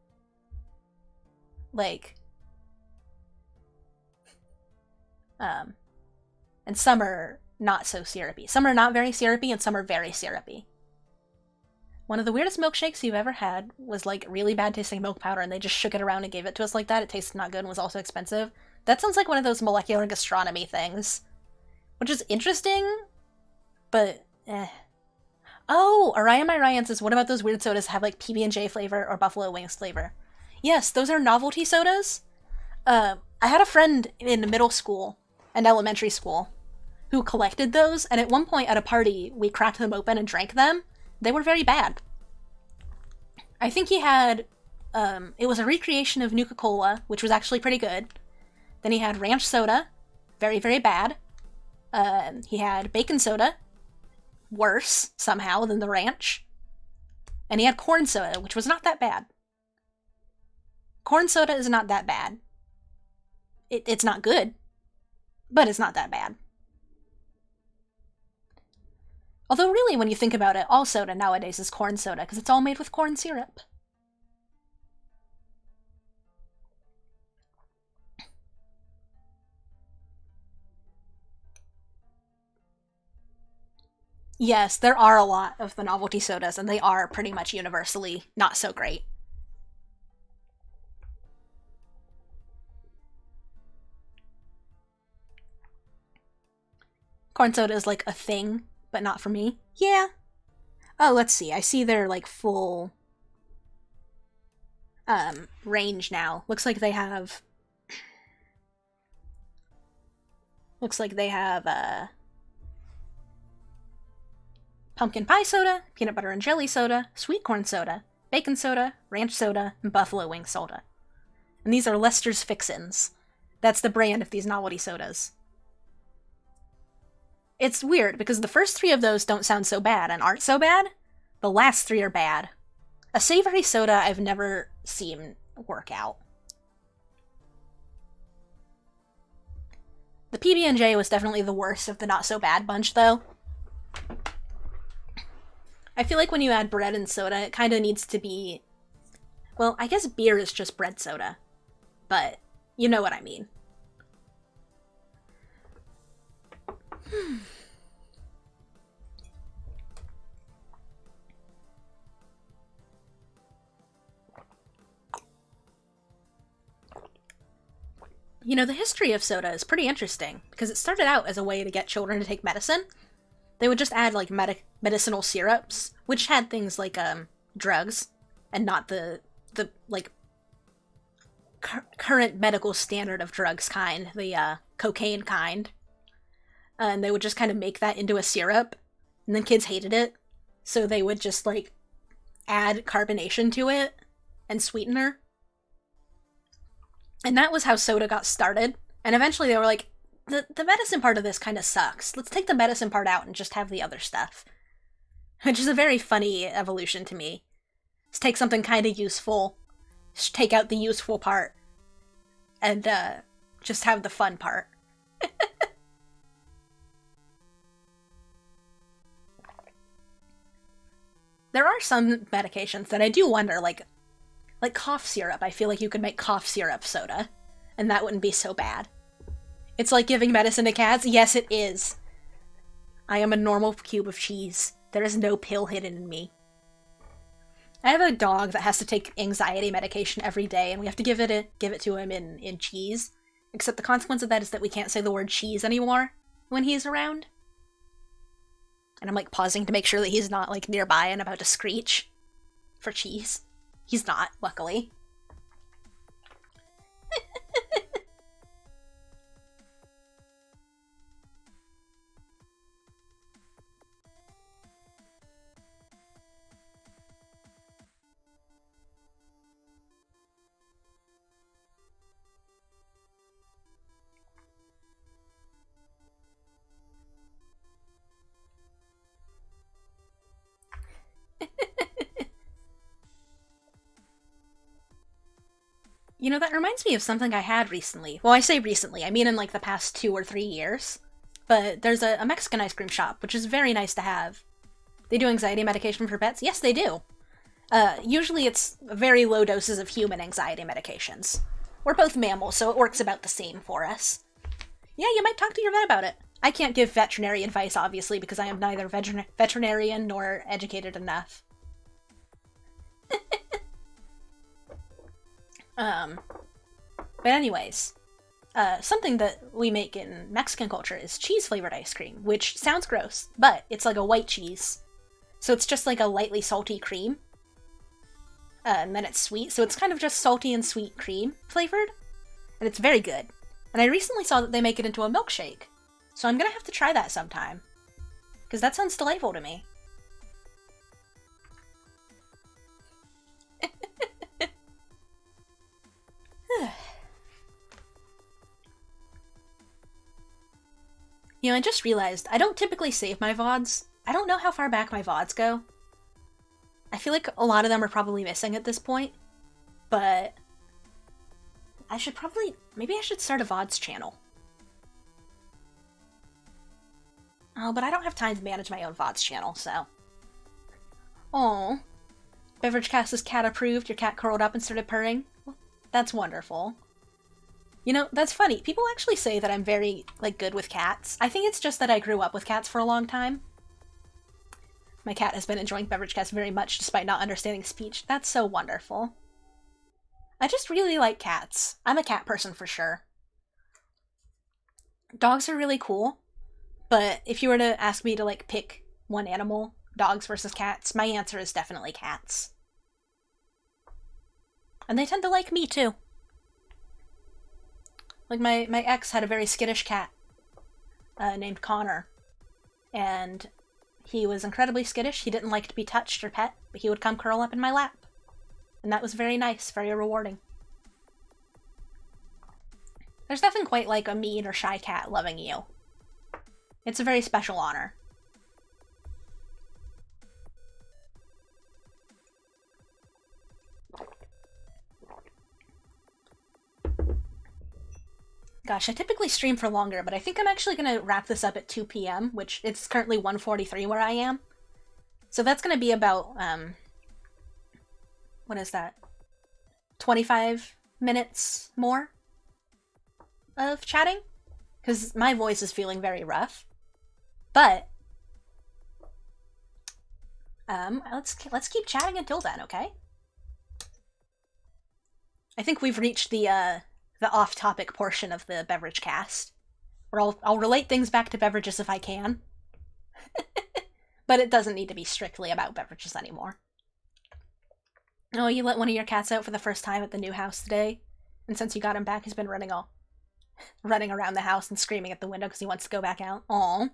and some are not so syrupy. Some are not very syrupy, and some are very syrupy. One of the weirdest milkshakes you've ever had was, like, really bad tasting milk powder, and they just shook it around and gave it to us like that. It tasted not good and was also expensive. That sounds like one of those molecular gastronomy things. Which is interesting, but eh. Oh, Orion My Ryan says, what about those weird sodas that have, like, PB&J flavor or Buffalo Wings flavor? Yes, those are novelty sodas. I had a friend in middle school and elementary school who collected those, and at one point at a party, we cracked them open and drank them. They were very bad. I think he had, it was a recreation of Nuka-Cola, which was actually pretty good. Then he had ranch soda, very, very bad. He had bacon soda, worse, somehow, than the ranch. And he had corn soda, which was not that bad. Corn soda is not that bad. It's not good, but it's not that bad. Although really, when you think about it, all soda nowadays is corn soda, because it's all made with corn syrup. Yes, there are a lot of the novelty sodas, and they are pretty much universally not so great. Corn soda is like a thing, but not for me. Yeah. Oh, let's see. I see their, like, full, range now. Looks like they have... pumpkin pie soda, peanut butter and jelly soda, sweet corn soda, bacon soda, ranch soda, and buffalo wing soda. And these are Lester's Fixins. That's the brand of these novelty sodas. It's weird, because the first 3 of those don't sound so bad and aren't so bad. The last 3 are bad. A savory soda I've never seen work out. The PB&J was definitely the worst of the not-so-bad bunch, though. I feel like when you add bread and soda, it kind of needs to be... Well, I guess beer is just bread soda. But, you know what I mean. You know, the history of soda is pretty interesting, because it started out as a way to get children to take medicine. They would just add, like, medicinal syrups, which had things like, drugs, and not the like, current medical standard of drugs kind, the, cocaine kind. And they would just kind of make that into a syrup, and then kids hated it, so they would just, like, add carbonation to it, and sweetener. And that was how soda got started, and eventually they were like, the medicine part of this kind of sucks. Let's take the medicine part out and just have the other stuff. Which is a very funny evolution to me. Let's take something kind of useful, just take out the useful part, and just have the fun part. There are some medications that I do wonder, like cough syrup. I feel like you could make cough syrup soda, and that wouldn't be so bad. It's like giving medicine to cats? Yes, it is. I am a normal cube of cheese. There is no pill hidden in me. I have a dog that has to take anxiety medication every day, and we have to give it to him in cheese. Except the consequence of that is that we can't say the word cheese anymore when he's around. And I'm, like, pausing to make sure that he's not, like, nearby and about to screech for cheese. He's not, luckily. You know, that reminds me of something I had recently. Well, I say recently, I mean in like the past 2 or 3 years. But there's a Mexican ice cream shop, which is very nice to have. They do anxiety medication for pets? Yes, they do. Usually it's very low doses of human anxiety medications. We're both mammals, so it works about the same for us. Yeah, you might talk to your vet about it. I can't give veterinary advice, obviously, because I am neither veterinarian nor educated enough. But anyways, something that we make in Mexican culture is cheese-flavored ice cream, which sounds gross, but it's like a white cheese. So it's just like a lightly salty cream. And then it's sweet, so it's kind of just salty and sweet cream flavored. And it's very good. And I recently saw that they make it into a milkshake. So I'm gonna have to try that sometime. Because that sounds delightful to me. You know, I just realized, I don't typically save my VODs. I don't know how far back my VODs go. I feel like a lot of them are probably missing at this point. But I should probably, maybe I should start a VODs channel. Oh, but I don't have time to manage my own VODs channel, so. Oh, Beveragecast is cat approved. Your cat curled up and started purring. Well, that's wonderful. You know, that's funny. People actually say that I'm very, like, good with cats. I think it's just that I grew up with cats for a long time. My cat has been enjoying Beveragecast very much despite not understanding speech. That's so wonderful. I just really like cats. I'm a cat person for sure. Dogs are really cool, but if you were to ask me to, like, pick one animal, dogs versus cats, my answer is definitely cats. And they tend to like me, too. Like, my ex had a very skittish cat named Connor. And he was incredibly skittish. He didn't like to be touched or pet, but he would come curl up in my lap. And that was very nice, very rewarding. There's nothing quite like a mean or shy cat loving you. It's a very special honor. Gosh, I typically stream for longer, but I think I'm actually going to wrap this up at 2 p.m., which it's currently 1:43 where I am. So that's going to be about, what is that? 25 minutes more of chatting? Because my voice is feeling very rough. But, let's keep chatting until then, okay? I think we've reached the off-topic portion of the Beveragecast, where I'll relate things back to beverages if I can. But it doesn't need to be strictly about beverages anymore. Oh, you let one of your cats out for the first time at the new house today, and since you got him back, he's been running around the house and screaming at the window because he wants to go back out. Aww.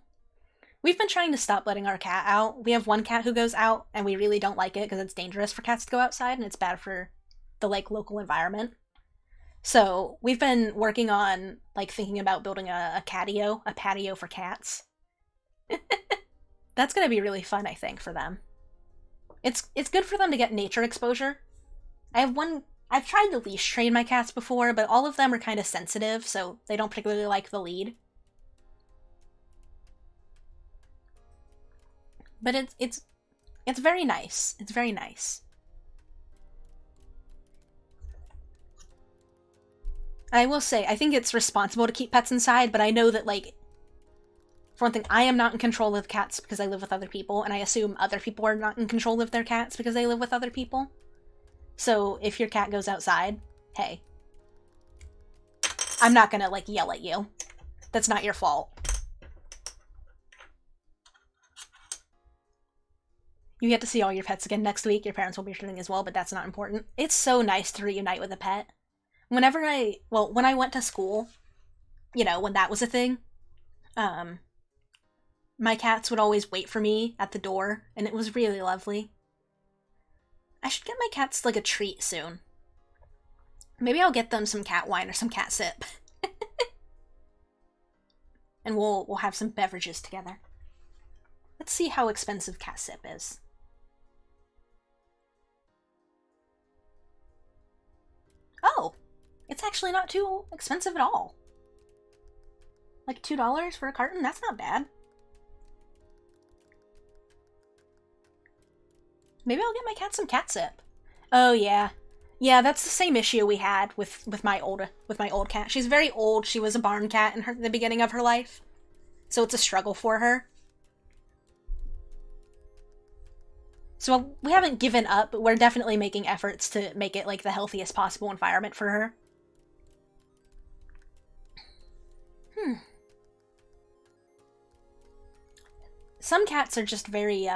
We've been trying to stop letting our cat out. We have one cat who goes out, and we really don't like it because it's dangerous for cats to go outside, and it's bad for the, local environment. So, we've been working on, thinking about building a patio for cats. That's gonna be really fun, I think, for them. It's good for them to get nature exposure. I've tried to leash train my cats before, but all of them are kind of sensitive, so they don't particularly like the lead. But it's very nice. It's very nice. I will say, I think it's responsible to keep pets inside, but I know that, for one thing, I am not in control of cats because I live with other people, and I assume other people are not in control of their cats because they live with other people. So, if your cat goes outside, hey. I'm not gonna, yell at you. That's not your fault. You get to see all your pets again next week. Your parents will be returning as well, but that's not important. It's so nice to reunite with a pet. When I went to school, when that was a thing, my cats would always wait for me at the door, and it was really lovely. I should get my cats, a treat soon. Maybe I'll get them some cat wine or some cat sip. And we'll have some beverages together. Let's see how expensive cat sip is. Oh! It's actually not too expensive at all. $2 for a carton? That's not bad. Maybe I'll get my cat some catsup. Oh yeah. Yeah, that's the same issue we had with my old cat. She's very old. She was a barn cat in the beginning of her life. So it's a struggle for her. So we haven't given up, but we're definitely making efforts to make it the healthiest possible environment for her. Some cats are just very,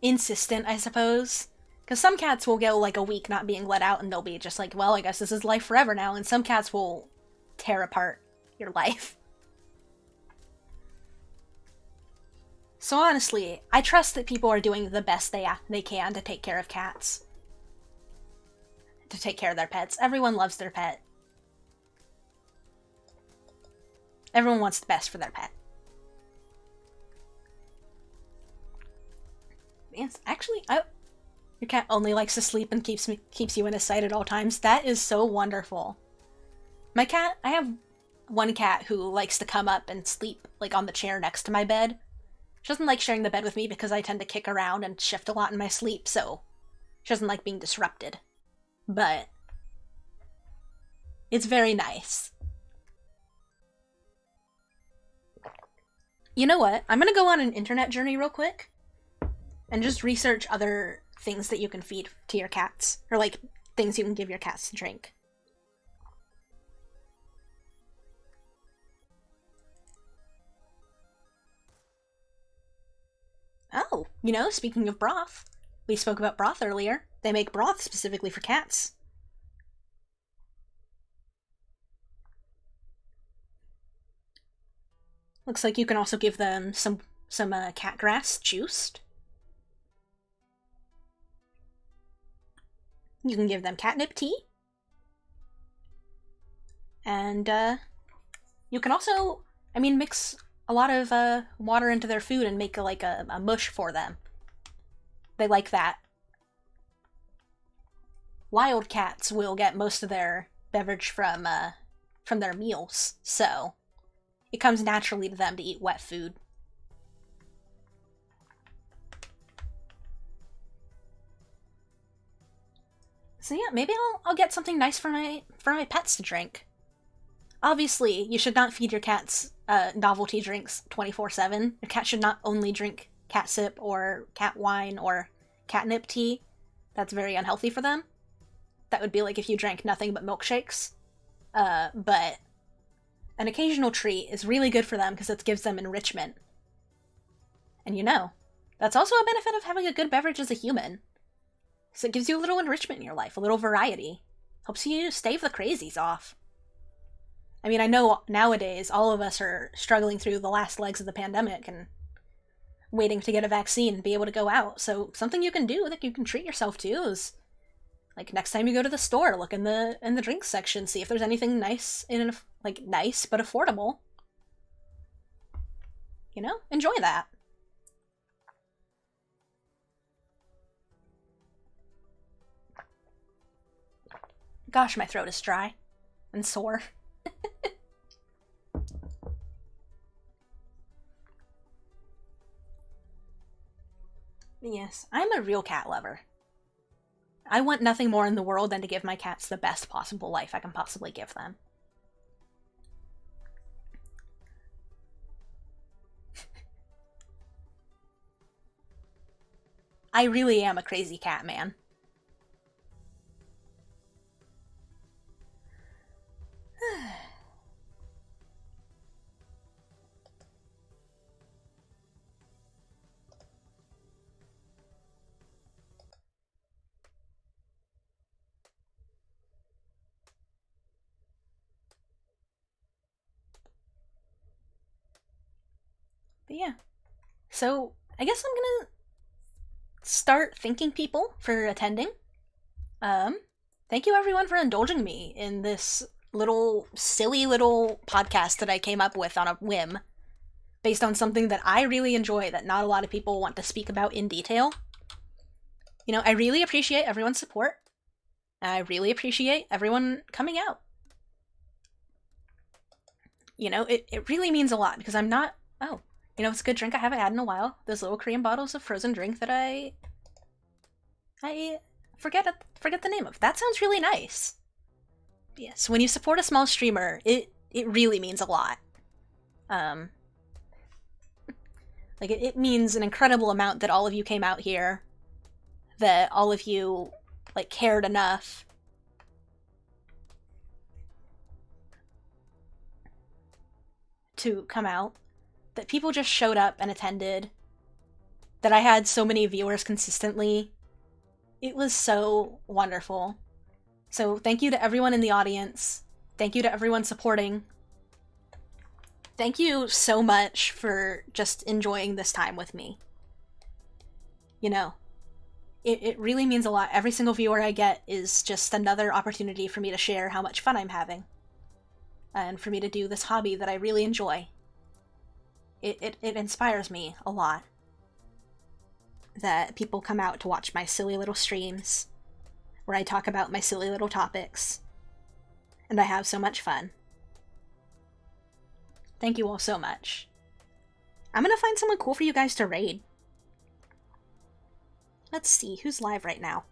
insistent, I suppose. Because some cats will go, a week not being let out, and they'll be just well, I guess this is life forever now, and some cats will tear apart your life. So honestly, I trust that people are doing the best they can to take care of cats. To take care of their pets. Everyone loves their pet. Everyone wants the best for their pet. Yes, actually, your cat only likes to sleep and keeps you in his sight at all times. That is so wonderful. I have one cat who likes to come up and sleep, on the chair next to my bed. She doesn't like sharing the bed with me because I tend to kick around and shift a lot in my sleep, so she doesn't like being disrupted. But it's very nice. You know what? I'm gonna go on an internet journey real quick and just research other things that you can feed to your cats, or things you can give your cats to drink. Oh, you know, speaking of broth, we spoke about broth earlier. They make broth specifically for cats. Looks like you can also give them some cat grass juiced. You can give them catnip tea. And you can also, I mean, mix a lot of water into their food and make like a mush for them. They like that. Wild cats will get most of their beverage from their meals, so it comes naturally to them to eat wet food. So yeah, maybe I'll get something nice for my pets to drink. Obviously, you should not feed your cats novelty drinks 24/7. Your cat should not only drink catsup or cat wine or catnip tea. That's very unhealthy for them. That would be like if you drank nothing but milkshakes. But an occasional treat is really good for them because it gives them enrichment. And you know, that's also a benefit of having a good beverage as a human. So it gives you a little enrichment in your life, a little variety. Helps you stave the crazies off. I mean, I know nowadays all of us are struggling through the last legs of the pandemic and waiting to get a vaccine and be able to go out. So something you can do that you can treat yourself to is, like, next time you go to the store, look in the drinks section, see if there's anything nice nice but affordable. You know, enjoy that. Gosh, my throat is dry and sore. Yes, I'm a real cat lover. I want nothing more in the world than to give my cats the best possible life I can possibly give them. I really am a crazy cat man. But yeah. So, I guess I'm gonna start thanking people for attending. Thank you everyone for indulging me in this silly little podcast that I came up with on a whim, based on something that I really enjoy that not a lot of people want to speak about in detail. You know, I really appreciate everyone's support. I really appreciate everyone coming out. You know, it really means a lot because I'm not... Oh, you know, it's a good drink I haven't had in a while. Those little Korean bottles of frozen drink that I forget the name of. That sounds really nice. Yes, when you support a small streamer, it really means a lot. Like, it means an incredible amount that all of you came out here, that all of you, like, cared enough to come out, that people just showed up and attended, that I had so many viewers consistently. It was so wonderful. So thank you to everyone in the audience. Thank you to everyone supporting. Thank you so much for just enjoying this time with me. You know, it really means a lot. Every single viewer I get is just another opportunity for me to share how much fun I'm having. And for me to do this hobby that I really enjoy. It inspires me a lot that people come out to watch my silly little streams where I talk about my silly little topics and I have so much fun. Thank you all so much. I'm gonna find someone cool for you guys to raid. Let's see, who's live right now?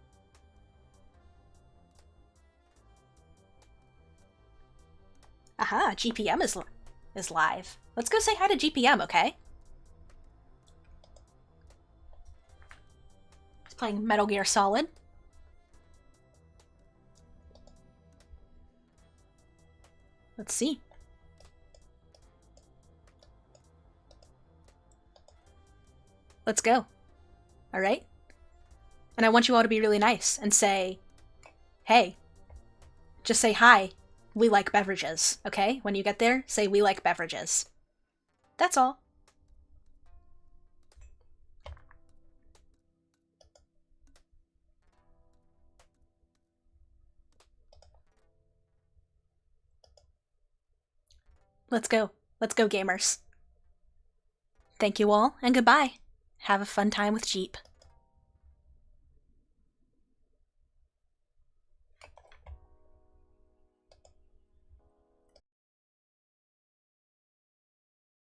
Aha, GPM is live. Let's go say hi to GPM, okay? He's playing Metal Gear Solid. Let's see. Let's go. alright? And I want you all to be really nice and say, hey. Just say, hi, we like beverages, okay? When you get there, say, we like beverages. That's all. Let's go. Let's go, gamers. Thank you all, and goodbye. Have a fun time with Jeep.